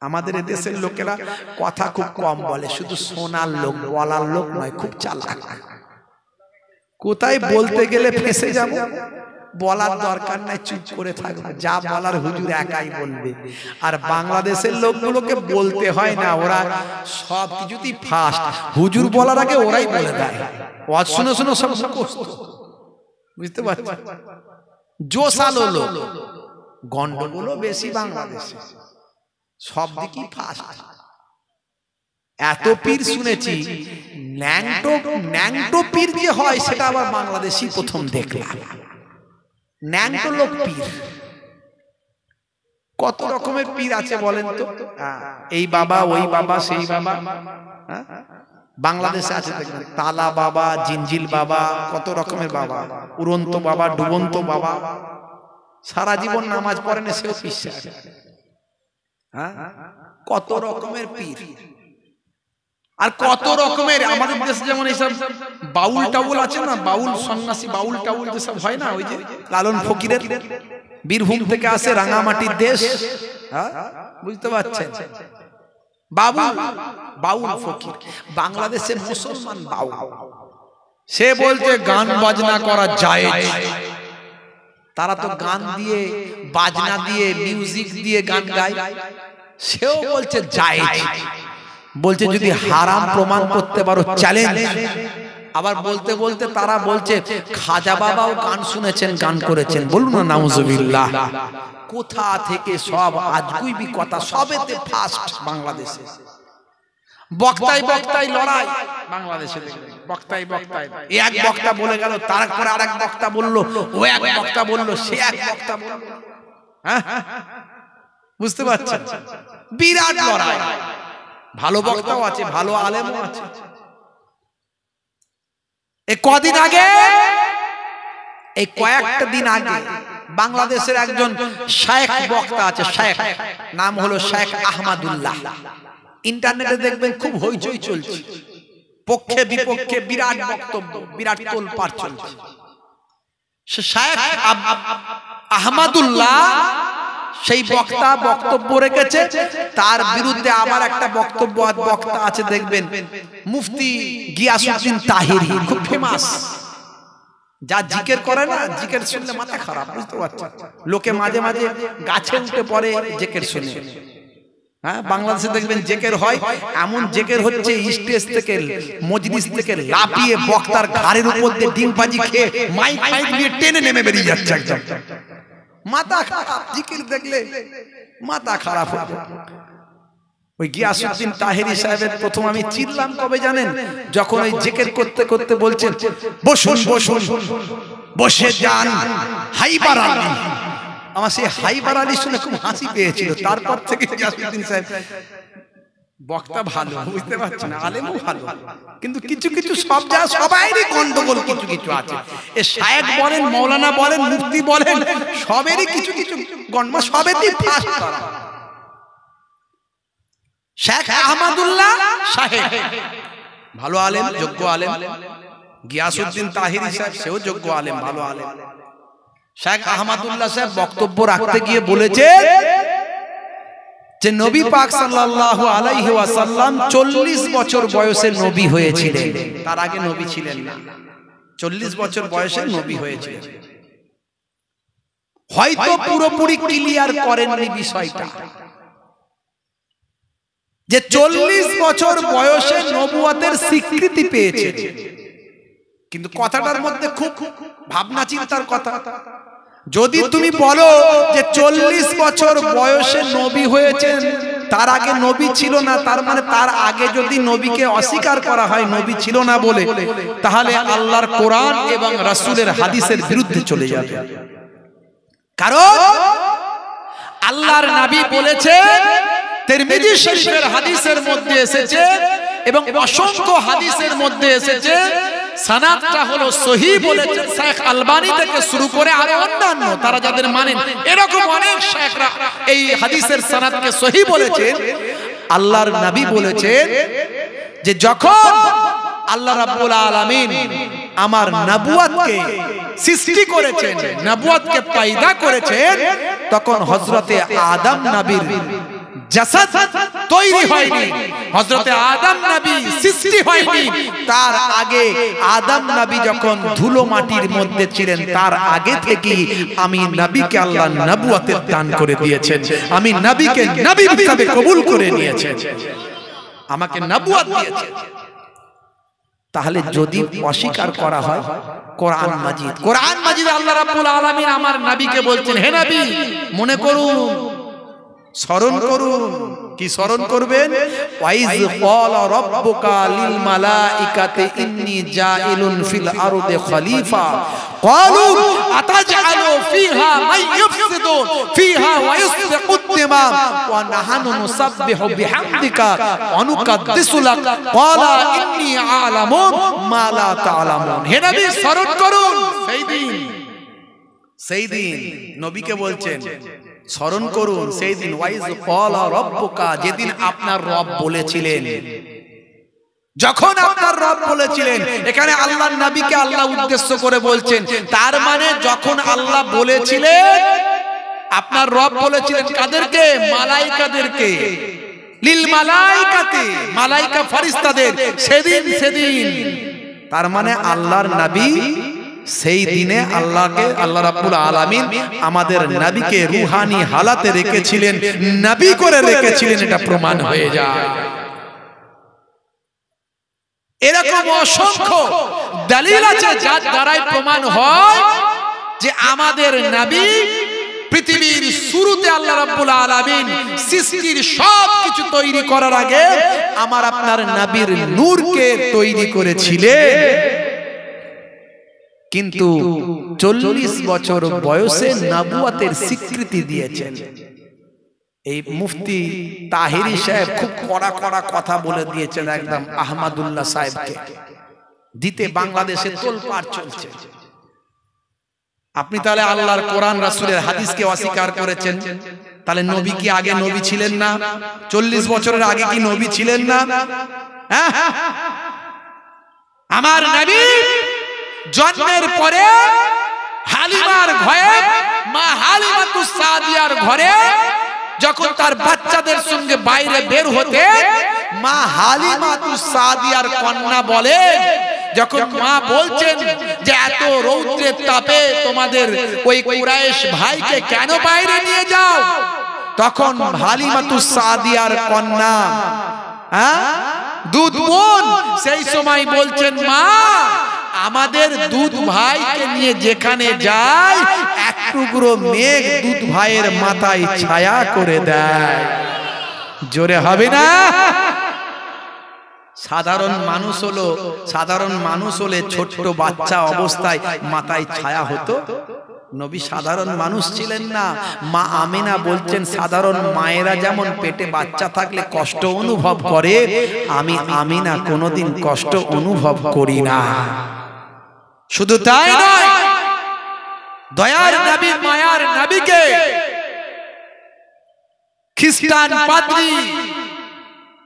আমাদের দেশের লোকেরা কথা খুব কম বলে, শুধু শোনার লোক, বলার লোক নয়, খুব চালাক। কোথায় বলতে গেলে ফেঁসে যাব, বলার দরকার নাই, চুপ করে থাকবে, যা বলার হুজুর একাই বলবে। আর বাংলাদেশের লোকগুলোকে বলতে হয় না, ওরা সব কিছুতেই ফাস্ট। হুজুর বলার আগে ওরাই বলে দেয়। ওয়াজ শুনে শুনে সব মুখস্থ, বুঝতে পারছেন? জোশালো লোক, গন্ডগোলও বেশি বাংলাদেশে, সব দিকই ফাস্ট। এত পীর শুনেছি, ন্যাংটো পীর যে হয় সেটা আবার বাংলাদেশি প্রথম দেখলাম। ন্যাংটো লোক পীর, কত রকমের পীর আছে বলেন তো? এই বাবা, ওই বাবা, সেই বাবা। বাংলাদেশে আছে দেখবেন তালা বাবা, জিঞ্জিল বাবা, কত রকমের বাবা, উড়ন্ত বাবা, ডুবন্ত বাবা। সারা জীবন নামাজ পড়েন, সেও পীর। কত রকমের পীর, আর কত রকমের আমাদের দেশে যেমন এইসব বাউল টাউল আছে না, বাউল সন্ন্যাসী, বাউল টাউল যেসব হয় না, ওই যে লালন ফকিরের বীরভূম থেকে আসে, রাঙামাটির দেশ, বুঝতে পারছেন? বাউল ফকির, বাংলাদেশের মুসলমান বাউল। সে বলছে গান বাজনা করা জায়েজ। তারা তো গান দিয়ে, বাজনা দিয়ে, মিউজিক দিয়ে গান গায়, সেও বলছে জায়েজ। বলছে যদি হারাম প্রমাণ করতে পারো চ্যালেঞ্জ। আবার বলতে বলতে তারা বলছে খাজা বাবাও গান শুনেছেন, গান করেছেন। বলুন না নাউজুবিল্লাহ। কোথা থেকে সব আজগুবি কথা, সবেতে ফার্স্ট বাংলাদেশে। বক্তায় বক্তায় লড়াই বাংলাদেশে, বক্তায় বক্তায়। এক বক্তা বলে গেল, তারপরে আরেক বক্তা বলল, ও এক বক্তা বলল, সে এক বক্তা বলল। হ্যাঁ, বুঝতে পারছেন? বিরাট লড়াই। ভালো বক্তাও আছে, ভালো আলেমও আছে। এই কদিন আগে, এই কয়েকটা দিন আগে বাংলাদেশের একজন শেখ বক্তা আছে, শেখ, নাম হলো শেখ আহমদুল্লাহ। ইন্টারনেটে দেখবেন খুব হইচই চলছে, পক্ষে বিপক্ষে বিরাট বক্তব্য, বিরাট তোলপাড় চলছে। শেখ আহমদুল্লাহ সেই বক্তা বক্তব্য রেখেছে, তার বিরুদ্ধে আবার একটা বক্তব্য বক্তা আছে দেখবেন, মুফতি গিয়াসউদ্দিন তাহিরি, খুব ফেমাস। যা জিকির করে না, জিকির শুনলে মাথা খারাপ, বুঝতে পারছেন? লোকে মাঝে মাঝে গাছে উঠে পড়ে জিকির শুনে। হ্যাঁ, বাংলাদেশে দেখবেন জিকির হয়, এমন জিকির হচ্ছে স্টেজ থেকে, মজলিস থেকে লাফিয়ে বক্তার ঘাড়ের উপর দিয়ে ডিমবাজি খেয়ে মাইক ফাইক নিয়ে টেনে নেমে বেরিয়ে যাচ্ছে একদম। মাথা খারাপ, জিকির দেখলে মাথা খারাপ হয়ে যায়। ওই গিয়াসউদ্দিন তাহিরি সাহেবের প্রথম আমি চিনলাম কবে জানেন? যখন ওই জিকির করতে করতে বলছেন বসুন বসুন, বসে যান হাইবার আলী। আমার সেই হাইবার আলী শুনে খুব হাসি পেয়েছিল। তারপর থেকে গিয়াসউদ্দিন সাহেব বক্তা ভালো, বুঝতে পারছেন, আলেমও ভালো, কিন্তু কিছু কিছু সব যা সবাইরই গন্ডগোল কিছু কিছু আছে। এ শায়েখ বলেন, মৌলানা বলেন, মুফতি বলেন, সবেরই কিছু কিছু গন্ডগোল, সবেতেই ফাঁস করা। শেখ আহমদুল্লাহ সাহেব ভালো আলেম, যোগ্য আলেম। গিয়াসউদ্দিন তাহিরি সাহেব, সেও যোগ্য আলেম, ভালো আলেম। শেখ আহমদুল্লাহ সাহেব বক্তব্য রাখতে গিয়ে বলেছে যে নবী পাক সাল্লাল্লাহু আলাইহি ওয়াসাল্লাম 40 বছর বয়সে নবী হয়েছিলেন, তার আগে নবী ছিলেন না। 40 বছর বয়সে নবী হয়েছিলেন। হয়তো পুরোপুরি ক্লিয়ার করেননি বিষয়টা, যে 40 বছর বয়সে নবুয়তের স্বীকৃতি পেয়েছে। কিন্তু কথাটার মধ্যে খুব ভাবনা চিন্তার কথা। যদি তুমি বলো যে 40 বছর বয়সে নবী হয়েছেন, তার আগে নবী ছিল না, তার মানে তার আগে যদি নবীকে অস্বীকার করা হয় নবী ছিল না বলে, তাহলে আল্লাহর কোরআন এবং রাসূলের হাদিসের বিরুদ্ধে চলে যাবে। কারণ আল্লাহর নবী বলেছেন, তিরমিজি শরীফের হাদিসের মধ্যে এসেছে এবং অসংখ্য হাদিসের মধ্যে এসেছে, সনদটা হলো সহিহ বলেছেন শেখ আলবানী থেকে শুরু করে আরো অন্যান্য তারা যাদের মানেন, এরকম অনেক শেখরা এই হাদিসের সনদকে সহিহ বলেছেন। আল্লাহর নবী বলেছেন যে যখন আল্লাহ রাব্বুল আলামিন আমার নবুয়তকে সৃষ্টি করেছেন, নবুয়তকে পয়দা করেছেন, তখন হযরতে আদম নবীর জাসাদ তৈরি হয়নি, হযরতে আদম নবী সৃষ্টি হয়নি। তার আগে আদম নবী যখন ধুলো মাটির মধ্যে ছিলেন, তার আগে থেকে আমি নবীকে আল্লাহ নবুয়তের দান করে দিয়েছেন, আমি নবীকে নবী হিসেবে কবুল করে নিয়েছেন, আমাকে নবুয়ত দিয়েছেন। তাহলে যদি অস্বীকার করা হয়, কোরআন মাজিদ আল্লাহ রাব্বুল আলামিন আমার নবীকে বলছেন, হে নবী মনে করুন, স্মরণ করুন। কি স্মরণ করবেন? ওয়াইজ ক্বালা রাব্বুকা লিল মালাইকাতি ইন্নী জাইলুন ফিল আরদি খলিফা ক্বালু আতাজআলু ফিহা মান ইফসিদু ফিহা ওয়া ইসফিকু দিমা ওয়া নাহনু নুসাব্বিহু বিহামদিকা ওয়া নুকাদ্দিসু লাক ক্বালা ইন্নী আ'লামু মা লা তা'লামুন। হে নবী স্মরণ করুন সেই দিন নবীকে বলছেন স্মরণ করুন সেই দিন, ওয়াইজ ক্বালা রাব্বুকা, যেদিন আপনার রব বলেছিলেন, যখন আপনার রব বলেছিলেন। এখানে আল্লাহর নবীকে আল্লাহ উদ্দেশ্য করে বলছেন, তার মানে যখন আল্লাহ বলেছিলেন আপনার রব বলেছিলেন কাদেরকে? মালাইকাদেরকে। লিল মালাইকাতি, মালাইকা ফেরেশতাদের। সেদিন তার মানে আল্লাহর নবী সেই দিনে আল্লাহ রাব্বুল আলামিন আমাদের নবীকে রূহানি হালাতে রেখেছিলেন, নবী করে রেখেছিলেন, এটা প্রমাণ হয়ে যায়। এরকম অসংখ্য দলিল আছে যার দ্বারাই প্রমাণ হয় যে আমাদের নবী পৃথিবীর শুরুতে আল্লাহ রাব্বুল আলামিন সৃষ্টির সবকিছু তৈরি করার আগে আমার আপনার নবীর নূরকে তৈরি করেছিলেন। কিন্তু 40 বছর বয়সে নবুয়তের স্বীকৃতি দিয়েছেন। এই মুফতি তাহিরি সাহেব খুব কড়া কথা বলে দিয়েছেন একদম আহমদুল্লাহ সাহেবকে দিতে। বাংলাদেশে তোলপাড় চলছে। আপনি তাহলে আল্লাহর কোরআন রাসূলের হাদিসকে অস্বীকার করেছেন, তাহলে নবী কি আগে নবী ছিলেন না? 40 বছরের আগে কি নবী ছিলেন না? আমার নবী জন্মের পরে হালিমার ঘরে, মা হালিমাতুস সাদিয়ার ঘরে যখন তার বাচ্চাদের সঙ্গে বাইরে বের হতে, মা হালিমাতুস সাদিয়ার কন্যা বলে, যখন মা বলছেন যে এত রৌদ্রের তাপে তোমাদের ওই কুরাইশ ভাইকে কেন বাইরে নিয়ে যাও, তখন হালিমাতুস সাদিয়ার কন্যা দুধ বোন সেই সময় বলছেন, মা আমাদের দুধ ভাইকে নিয়ে যেখানে যায় এক টুকরো মেঘ দুধ ভাইয়ের মাথায় ছায়া করে দেয়। জোরে হবে না? সাধারণ মানুষ হলে ছোট্ট বাচ্চা অবস্থায় মাথায় ছায়া হতো। নবী সাধারণ মানুষ ছিলেন না। মা আমিনা বলছেন সাধারণ মায়েরা যেমন পেটে বাচ্চা থাকলে কষ্ট অনুভব করে, আমি আমিনা কোনোদিন কষ্ট অনুভব করি না। শুধু তাই নয়, দয়ার নবী মায়ার নবীকে খ্রিস্টান পাদ্রী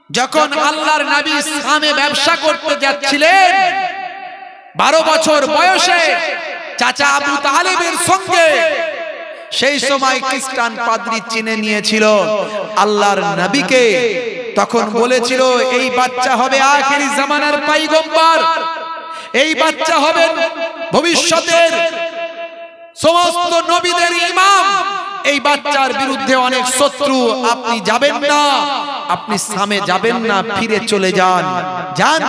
যখন আল্লাহর নবী শামে ব্যবসা করতে যাচ্ছিলেন 12 বছর বয়সে চাচা আবু তালেবের সঙ্গে, সেই সময় খ্রিস্টান পাদ্রী চিনে নিয়েছিল আল্লাহর নবীকে। তখন বলেছিল এই বাচ্চা হবে আখিরি জামানার পয়গম্বর, এই বাচ্চা হবেন ভবিষ্যতের সমস্ত নবীদের ইমাম, এই বাচ্চার বিরুদ্ধে অনেক শত্রু, আপনি যাবেন না, আপনি শামে যাবেন না, ফিরে চলে যান,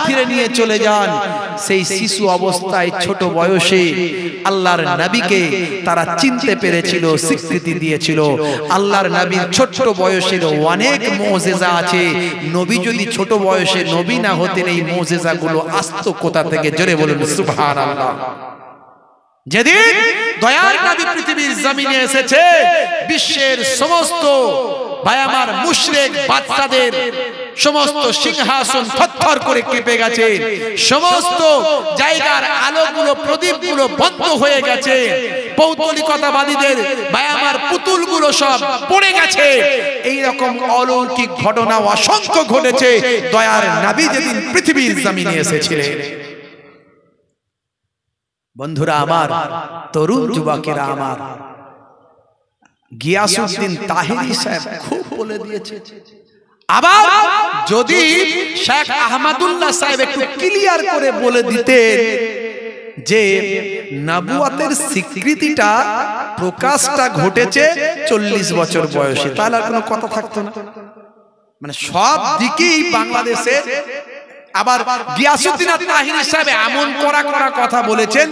ফিরে নিয়ে চলে যান। সেই শিশু অবস্থায় ছোট বয়সে আল্লাহর নবীকে তারা চিনতে পেরেছিল, স্বীকৃতি দিয়েছিল। আল্লাহর নবীর ছোট্ট বয়সের অনেক মুজিজা আছে। নবী যদি ছোট বয়সে নবী না হতেন, এই মুজিজাগুলো আসতো কোথা থেকে? জোরে বলুন সুবহানাল্লাহ। যেদিন দয়ার নবী পৃথিবীর জমিনে এসেছে, বিশ্বের সমস্ত ভাই আমার মুশরিক বাদশাদের সমস্ত সিংহাসন থরথর করে কেঁপে গেছে, সমস্ত জায়গার আলোগুলো প্রদীপগুলো বন্ধ হয়ে গেছে, পৌত্তলিকতাবাদীদের ভাই আমার পুতুলগুলো সব পড়ে গেছে। এই রকম অলৌকিক ঘটনা অসংখ্য ঘটেছে দয়ার নবী যেদিন পৃথিবীর জমিনে এসেছিলেন। বন্ধুরা আমার, তরুণ যুবকেরা আমার, গিয়াসউদ্দিন তাহিরি সাহেব খুব বলে দিয়েছে। আবার যদি শেখ আহমদুল্লাহ সাহেব একটু ক্লিয়ার করে বলে দিতেন যে নবুয়তের স্বীকৃতিটা প্রকাশটা ঘটেছে 40 বছর বয়সে, তাহলে আর কোনো কথা থাকতো না। মানে সব দিকেই বাংলাদেশের। আবার গিয়াসউদ্দিন তাহিরি সাহেব এমন কড়া কথা বলেছেন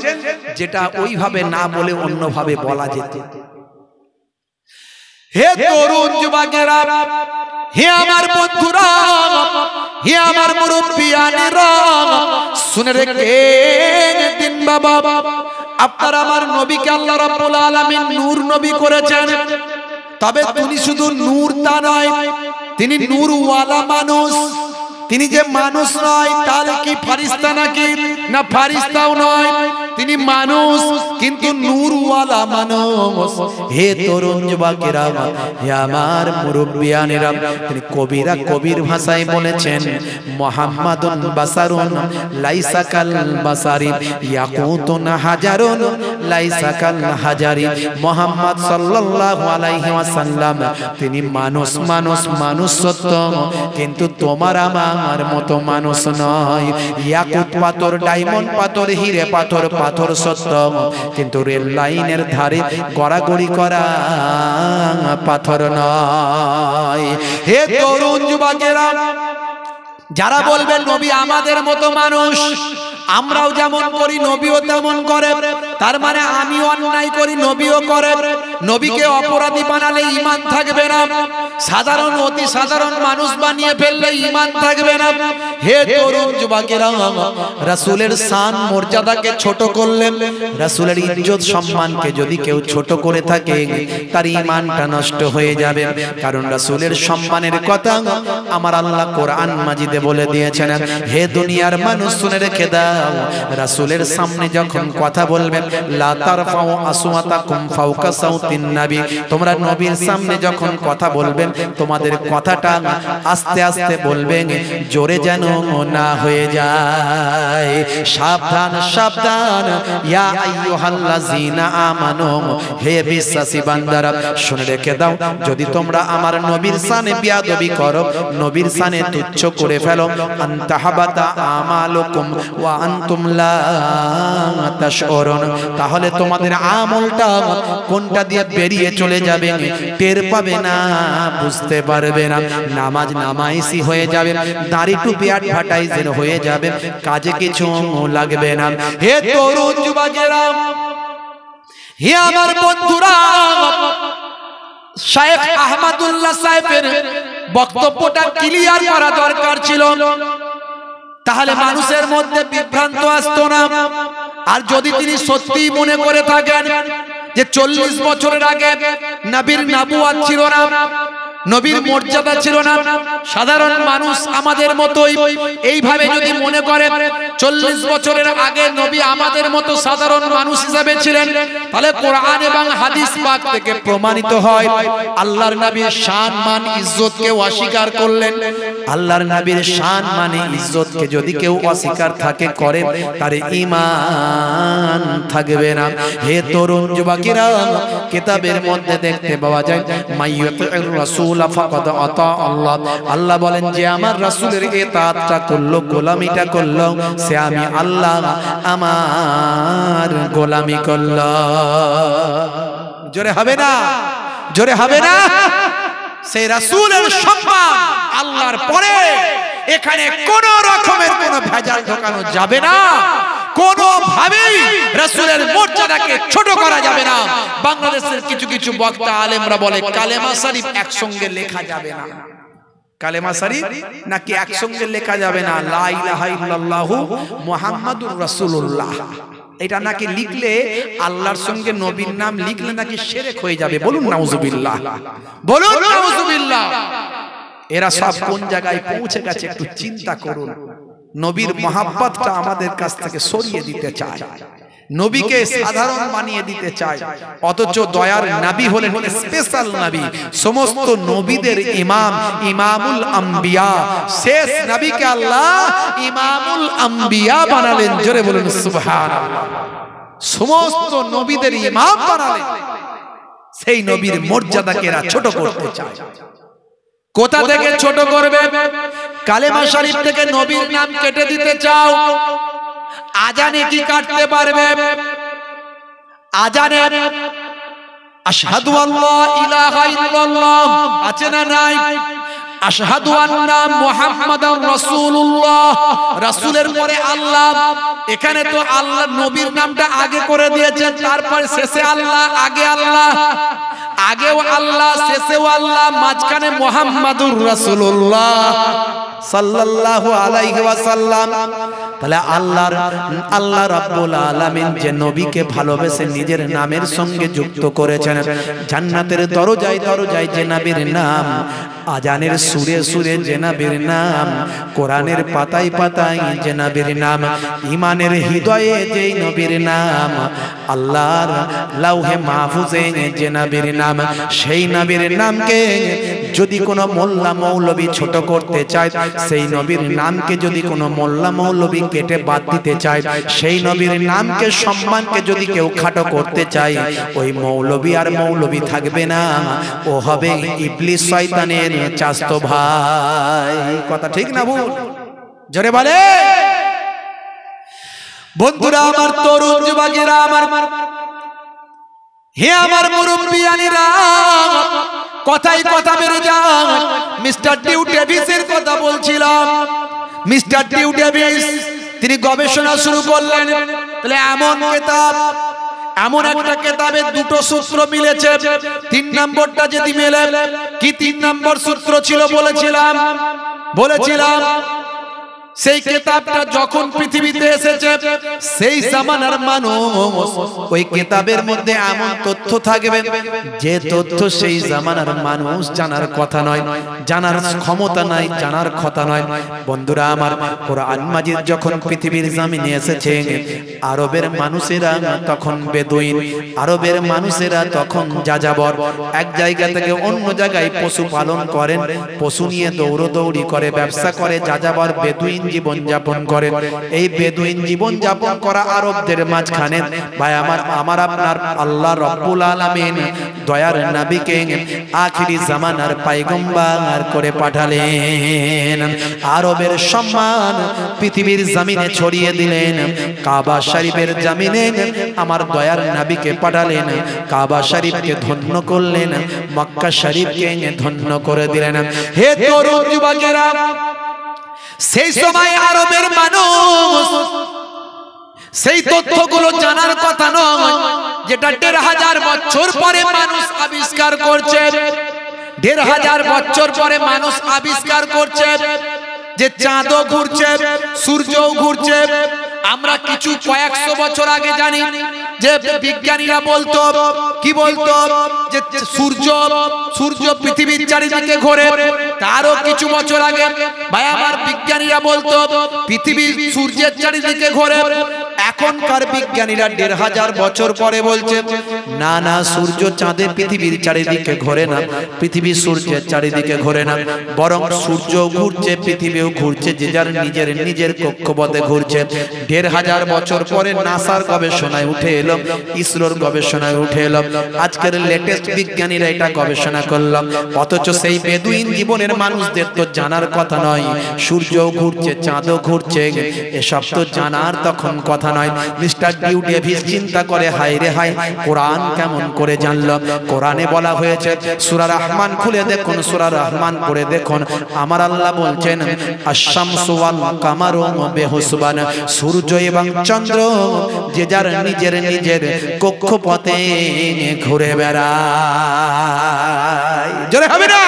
যেটা ওইভাবে না বলে অন্যভাবে বলা যেত। হে তরুণ যুবকেরা, হে আমার বন্ধুরা, হে আমার মুরব্বিয়ানেরা, শুনে রেখেন দিন বাবা, আপনারা আমার নবীকে আল্লাহ রাব্বুল আলামিন নূর নবী করেছেন। তবে তিনি শুধু নূর তা নয়, তিনি নূরওয়ালা মানুষ। তিনি যে মানুষ নয় তাহলে কি ফারিস্তা নাকি? না, ফারিস্তাও নয়, তিনি মানুষ কিন্তু নূরওয়ালা মানুষ। হে তরুণ যুবকেরা, হে আমার মুরব্বিয়ানেরা, তিনি কবিরা কবির ভাষায় বলেছেন মুহাম্মাদুন বাসারুন লাইসা কাল বাসারি ইয়াকুতুন হাজারুন লাইসা কাল হাজারি। মুহাম্মদ সাল্লাল্লাহু আলাইহি ওয়াসাল্লাম তিনি মানুষ, মানুষ, মানুষ সত্য, কিন্তু তোমার আমার মতো মানুষ নয়। ইয়াকুত পাথর, ডায়মন্ড পাথর, হিরে পাথর, পাথর সত্য, কিন্তু রেল লাইনের ধারে গড়াগড়ি করা পাথর নয়। হে তরুণ যুবকেরা, যারা বলবেন নবী আমাদের মতো মানুষ, আমরাও যেমন করি নবীও তেমন করে, তার মানে আমি অন্যায় করি নবীও করে, নবীকে অপরাধী বানালে ঈমান থাকবে না, সাধারণ অতি সাধারণ মানুষ বানিয়ে ফেললে ঈমান থাকবে না। হে তরুণ যুবকেরা, রাসূলের শান মর্যাদাকে ছোট করলেন, রাসূলের ইজ্জত সম্মানকে যদি কেউ ছোট করে থাকে তার ঈমানটা নষ্ট হয়ে যাবে। কারণ রাসূলের সম্মানের কথা আমার আল্লাহ কোরআন মাজিদে বলে দিয়েছেন। হে দুনিয়ার মানুষ শুনে রেখে দাও, রাসূলের সামনে যখন কথা বলবেন, লা তারফাউ আসওয়াতাকুম ফাওকা সাউতিন নবী, তোমরা নবীর সামনে যখন কথা বলবেন তোমাদের কথাটা আস্তে আস্তে বলবেন, জোরে যেন না হয়ে যায়। সাবধান সাবধান, ইয়া আইয়ুহাল্লাযিনা আমানু, হে বিশ্বাসী বান্দারা শুনে রেখে দাও, যদি তোমরা আমার নবীর শানে বেয়াদবি করো, নবীর শানে তুচ্ছ করে ফেলো, আনতাহাবাতা আমালুকুম ওয়া আনতুম লা তাশউরুন, তাহলে তোমাদের আমলটা কোনটা দিয়ে বেরিয়ে চলে যাবে টের পাবে না, বুঝতে পারবে না। নামাজ নামাইসি হয়ে যাবে, দাড়ি টুপি অ্যাডভার্টাইজার হয়ে যাবে, কাজে কিছু লাগবে না। হে তরুণ যুবকেরা, হে আমার বন্ধুরা, শায়েখ আহমদুল্লাহ সাহেবের বক্তব্যটা ক্লিয়ার করা দরকার ছিল, তাহলে মানুষের মধ্যে বিভ্রান্ত আসতো না। আর যদি তিনি সত্যি মনে করে থাকেন যে 40 বছরের আগে নবীর নবুয়ত ছিল না, নবীর মর্যাদা ছিল না, সাধারণ মানুষ আমাদের মতোই এইভাবে যদি মনে করে 40 বছরের আগে নবী আমাদের মতো সাধারণ মানুষ হিসেবে ছিলেন, তাহলে কোরআন এবং হাদিস পাক থেকে প্রমাণিত হয় আল্লাহর নবীর শান মান ইজ্জতকে অস্বীকার করলেন। আল্লাহর নবীর শান মানে ইজ্জতকে যদি কেউ অস্বীকার থাকে করে, তার ঈমান থাকবে না। হে তরুণ যুবকেরা, কিতাবের মধ্যে দেখতে পাওয়া যায় মাইয়াতুর রাসূল ফাকাদ আতা আল্লাহ, আল্লাহ বলেন যে আমার রাসূলের ইতাআতটা করলো, গোলামিটা করলো, সে আমি আল্লাহ আমার গোলামি করলো। জোরে হবে না, জোরে হবে না। সেই রাসূলের সম্মান আল্লাহর পরে এখানে কোন রকমের কোন ভেজাল ঢোকানো যাবে না, কোনোভাবেই রাসূলের মর্যাদাকে ছোট করা যাবে না। বাংলাদেশের কিছু কিছু বক্তা আলেমরা বলে কালেমা শরীফ একসঙ্গে লেখা যাবে না, কালেমা শরীফ নাকি একসঙ্গে লেখা যাবে না, লা ইলাহা ইল্লাল্লাহু মুহাম্মাদুর রাসূলুল্লাহ, এটা নাকি লিখলে আল্লাহর সঙ্গে নবীর নাম লিখলে নাকি শিরক হয়ে যাবে। বলুন নাউজুবিল্লাহ, বলুন নাউজুবিল্লাহ। এরা সব কোন জায়গায় পৌঁছে গেছে একটু চিন্তা করুন। নবীর মহাব্বতটা আমাদের কাছ থেকে সরিয়ে দিতে চায়, নবীকে সাধারণ বানিয়ে দিতে চায়, অথচ দয়ার নবী হলেন স্পেশাল নবী, সমস্ত নবীদের ইমাম, ইমামুল আম্বিয়া, শেষ নবীকে আল্লাহ ইমামুল আম্বিয়া বানালেন। জোরে বলুন সুবহানাল্লাহ। সমস্ত নবীদের ইমাম বানালেন, সেই নবীর মর্যাদাকে এরা ছোট করতে চায়। কোথা থেকে ছোট করবে? কালেমা শরীফ থেকে নবীর নাম কেটে দিতে চাও, আজানে কি কাটতে পারবে? আজানে আশহাদু আল্লা ইলাহা ইল্লাল্লাহ আছে না নাই? আশহাদু আন্না মুহাম্মাদার রাসূলুল্লাহ, রাসূলের পরে আল্লাহ, এখানে তো আল্লাহ নবীর নামটা আগে করে দিয়েছেন, তারপর শেষে আল্লাহ, আগে আল্লাহ, আগেও আল্লাহ, শেষেও আল্লাহ, মাঝখানে মুহাম্মাদুর রাসূলুল্লাহ। সাল্লাল্লাহু আলাইহি ওয়াসাল্লাম। তাহলে আল্লাহ রাব্বুল আলামিন যে নবীকে ভালোবেসে নিজের নামের সঙ্গে যুক্ত করেছেন, জান্নাতের দরজায় দরজায় যে নবীর নাম, আজানের সুরে সুরে যে নবীর নাম, কোরআনের পাতায় পাতায় যে নবীর নাম, ঈমানের হৃদয়ে যে নবীর নাম, আল্লাহর লাউহে মাহফুজে যে নবীর নাম, সেই নবীর নামকে যদি কোনো মোল্লা মৌলবী ছোট করতে চায়, সেই নবীর নামকে যদি কোনো মোল্লা মৌলবী কেটে বাদ দিতে চায়, সেই নবীর নামকে সম্মানকে যদি কেউ খাটো করতে চায়, ওই মৌলবী আর মৌলবী থাকবে না, ও হবে ইবলিস শয়তানের চাস্তো ভাই। কথা ঠিক না ভুল? জোরে বলে। বন্ধুরা আমার, তরুণ যুবকেরা আমার, হে আমার মুরব্বিয়ানিরা, কথাই কথা বেড়ে যায়। মিস্টার ডিউ ডেভিসের কথা বলছিলাম। মিস্টার ডিউ ডেভিস তিনি গবেষণা শুরু করলেন। তাহলে এমন কিতাব, এমন একটা কিতাবে দুটো সূত্র মিলেছে, 3 নম্বরটা যদি মেলে, কি 3 নম্বর সূত্র ছিল বলেছিলাম সেই কিতাবটা যখন পৃথিবীতে এসেছে, সেই জামানার মানুষ ওই কিতাবের মধ্যে এমন তথ্য থাকবে যে তথ্য সেই জামানার মানুষ জানার কথা নয়, জানার ক্ষমতা নাই, জানার কথা নয়। বন্ধুরা আমার, কোরআন মাজিদ যখন পৃথিবীর জমিনে এসেছে, আরবের মানুষেরা তখন বেদুইন, আরবের মানুষেরা তখন যাযাবর, এক জায়গা থেকে অন্য জায়গায় পশু পালন করেন, পশু নিয়ে দৌড়দৌড়ি করে, ব্যবসা করে, যাযাবর বেদুইন জীবন যাপন করে। এই বেদুইন জীবন যাপন করা আরবদের মাঝখানে ভাই আমার আপনার আল্লাহ রাব্বুল আলামিন দয়ার নবীকে আখিরি জামানার পয়গম্বর করে পাঠালেন। আরবের সম্মান পৃথিবীর জমিনে ছড়িয়ে দিলেন। কাবা শরীফের জমিনে আমার দয়ার নবীকে পাঠালেন, কাবা শরীফকে ধন্য করলেন, মক্কা শরীফকে ধন্য করে দিলেন। হে তরুণ যুবকেরা, সেই সময় আরবের মানুষ সেই তথ্যগুলো জানার কথা নয়, যেটা 1500 বছর পরে মানুষ আবিষ্কার করছে। 1500 বছর পরে মানুষ আবিষ্কার করছে যে চাঁদও ঘুরছে, সূর্যও ঘুরছে। আমরা কিছু কয়েকশো বছর আগে জানি যে বিজ্ঞানীরা বলতো, কি বলতো, যে সূর্য পৃথিবীর চারিদিকে ঘোরে। তারও কিছু বছর আগে ভাই আমার বিজ্ঞানীরা বলতো পৃথিবী সূর্যের চারিদিকে ঘোরে। এখনকার বিজ্ঞানীরা 1500 বছর পরে বলছে না না, সূর্য চাঁদে পৃথিবীর চারিদিকে ঘোরে না, পৃথিবী সূর্যের চারিদিকে ঘোরে না, বরং সূর্য ঘুরছে, পৃথিবীও ঘুরছে, যে যার নিজের কক্ষপথে ঘুরছে। 1500 বছর পরে নাসার গবেষণায় উঠে এলো, ইসরোর গবেষণায় উঠে এলো, আজকের লেটেস্ট বিজ্ঞানীরা এটা গবেষণা করলাম। অথচ সেই বেদুইন জীবনের মানুষদের তো জানার কথা নয়, সূর্য ঘুরছে, চাঁদও ঘুরছে, এসব তো জানার তখন কথা নয়। মিস্টার ডিউ ডেভিস চিন্তা করে, হায় রে হায়, কোরআন কেমন করে জানল? কোরআনে বলা হয়েছে, সূরা রহমান খুলে দেখুন, সূরা রহমান পড়ে দেখুন, আমার আল্লাহ বলছেন আশ-শামসু ওয়াল কামারু বিহুসবান, সূর্য এবং চন্দ্র যে যার নিজের কক্ষপথে ঘুরে বেড়ায়। জোরে হবে না?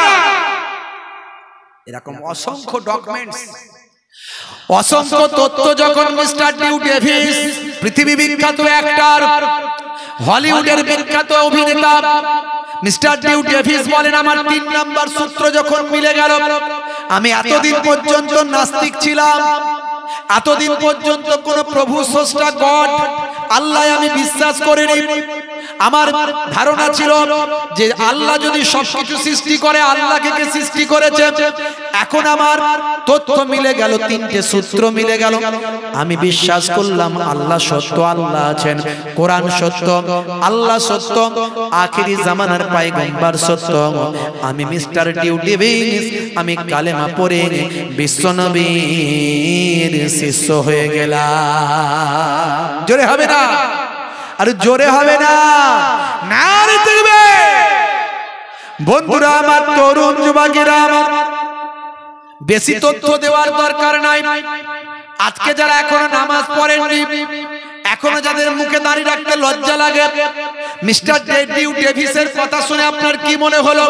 এরকম অসংখ্য ডকুমেন্টস, অসংখ্য তথ্য যখন মিস্টার ডিউ ডেভিস, পৃথিবী বিখ্যাত অ্যাক্টর, হলিউডের বিখ্যাত অভিনেতা মিস্টার ডিউ ডেভিস বলেন, আমার 3 নম্বর সূত্র যখন মিলে গেল, আমি এতদিন পর্যন্ত নাস্তিক ছিলাম, এতদিন পর্যন্ত কোন প্রভু স্রষ্টা গড আল্লাহ আমি বিশ্বাস করিনি। আমার ধারণা ছিল যে আল্লাহ যদি সবকিছু সৃষ্টি করে, আল্লাহকে কে সৃষ্টি করেছে? এখন আমার তথ্য মিলে গেল, 3টে সূত্র মিলে গেল। আমি বিশ্বাস করলাম আল্লাহ সত্য, আল্লাহ আছেন, কোরআন সত্য, আল্লাহ সত্য, আখিরি জামানার পয়গম্বর সত্য। আমি মিস্টার ডিউ ডেভিস, আমি কালেমা পড়ে বিশ্বনবীর শিষ্য হয়ে গেলাম। জোরে হবে না? আর জোরে হবে না? নারে তাকবীর! বন্ধুরা আমার, তরুণ যুবকেরা আমার, বেশি তথ্য দেওয়ার দরকার নাই। আজকে যারা এখনো নামাজ পড়েননি, এখনো যাদের মুখে দাড়ি রাখতে লজ্জা লাগে, মিস্টার ডিউ ডেভিসের কথা শুনে আপনার কি মনে হলো?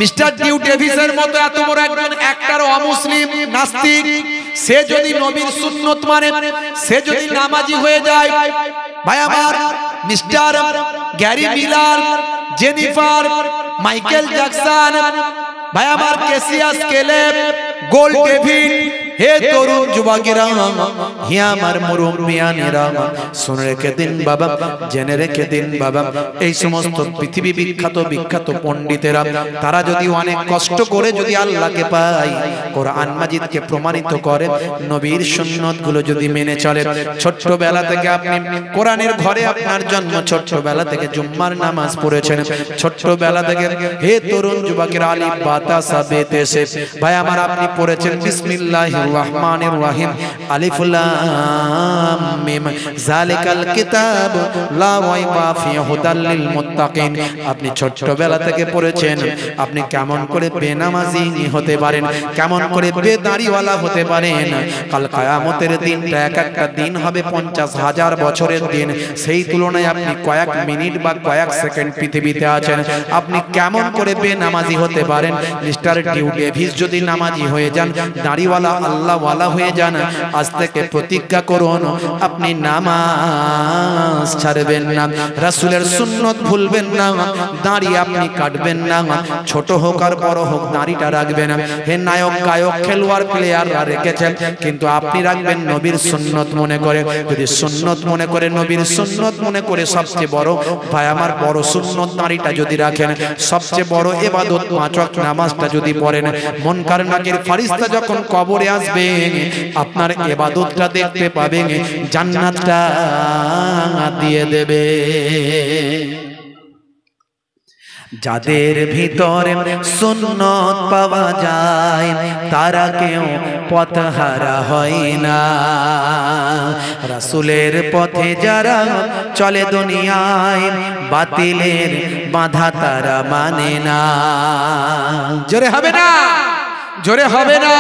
মিস্টার ডিউ ডেভিসের মতো এত বড় একজন অ্যাক্টর অমুসলিম নাস্তিক, সে যদি নবীর সুন্নত মানে, সে যদি নামাজি হয়ে যায়, ভাই আমার mister Gary Miller, Jennifer, Michael Jackson, ভাই আমার কেসিয়াস কেলেব, গোল্ড ডেভিড, হে তরুণ যুবকেরা, হে আমার মুরব্বিয়ানেরা, শুনে রেখে দিন বাবা, জেনে রেখে দিন বাবা, এই সমস্ত পৃথিবী বিখ্যাত পণ্ডিতেরা, তারা যদি অনেক কষ্ট করে যদি আল্লাহকে পায়, কোরআন মাজিদকে প্রমাণিত করে, নবীর সুন্নত গুলো যদি মেনে চলে, ছোট্টবেলা থেকে আপনি কোরআনের ঘরে আপনার জন্ম, ছোট্টবেলা থেকে জুম্মার নামাজ পড়েছেন, ছোট্টবেলা থেকে হে তরুণ যুবকেরা আলিফ বা তা সা বে তে সে, ভাই আমার আপনি পড়েছেন বিসমিল্লাহির রহমানির রহিম, আলিফ লাম মিম, যালিকাল কিতাব লা রাইবা ফিহি হুদাল লিল মুত্তাকিন, আপনি ছোট্টবেলা থেকে পড়েছেন, আপনি কেমন করে বেনামাজি হতে পারেন, কেমন করে বেদাড়িওয়ালা হতে পারেন, কাল কিয়ামতের দিনটা এক একটা দিন হবে 50,000 বছরের দিন, সেই তুলনায় আপনি কয়েক মিনিট বা কয়েক সেকেন্ড পৃথিবীতে আছেন, আপনি কেমন করে বেনামাজি হতে পারেন? মিস্টার ডিউ ডেভিস যদি নামাজি হয়ে যান, দাড়িওয়ালা আল্লাহওয়ালা হয়ে যান, আজ থেকে প্রতিজ্ঞা করুন আপনি নামাজ ছাড়বেন না, রাসূলের সুন্নত ভুলবেন না, দাড়ি আপনি কাটবেন না, ছোট হোক আর বড় হোক দাড়িটা রাখবেন। হে নায়ক গায়ক খেলোয়াড় প্লেয়াররা রেখেছেন, কিন্তু আপনি রাখবেন নবীর সুন্নত মনে করে, যদি সুন্নত মনে করে, নবীর সুন্নত মনে করে, সবচেয়ে বড় ভাই আমার বড় সুন্নত দাড়িটা যদি রাখেন, সবচেয়ে বড় ইবাদত 5 ওয়াক্ত নামাজটা যদি পড়েন, মুনকার নাকির ফেরেশতা যখন কবরে আসবে আপনার ইবাদতটা দেখতে পাবেন, জান্নাতটা দিয়ে দেবে। যাদের ভিতরে সুন্নত পাওয়া যায় তারা কেউ পথহারা হয় না, রাসূলের পথে যারা চলে দুনিয়ায় বাতিলের বাধা তারা মানে না। জোরে হবে না, জোরে হবে না।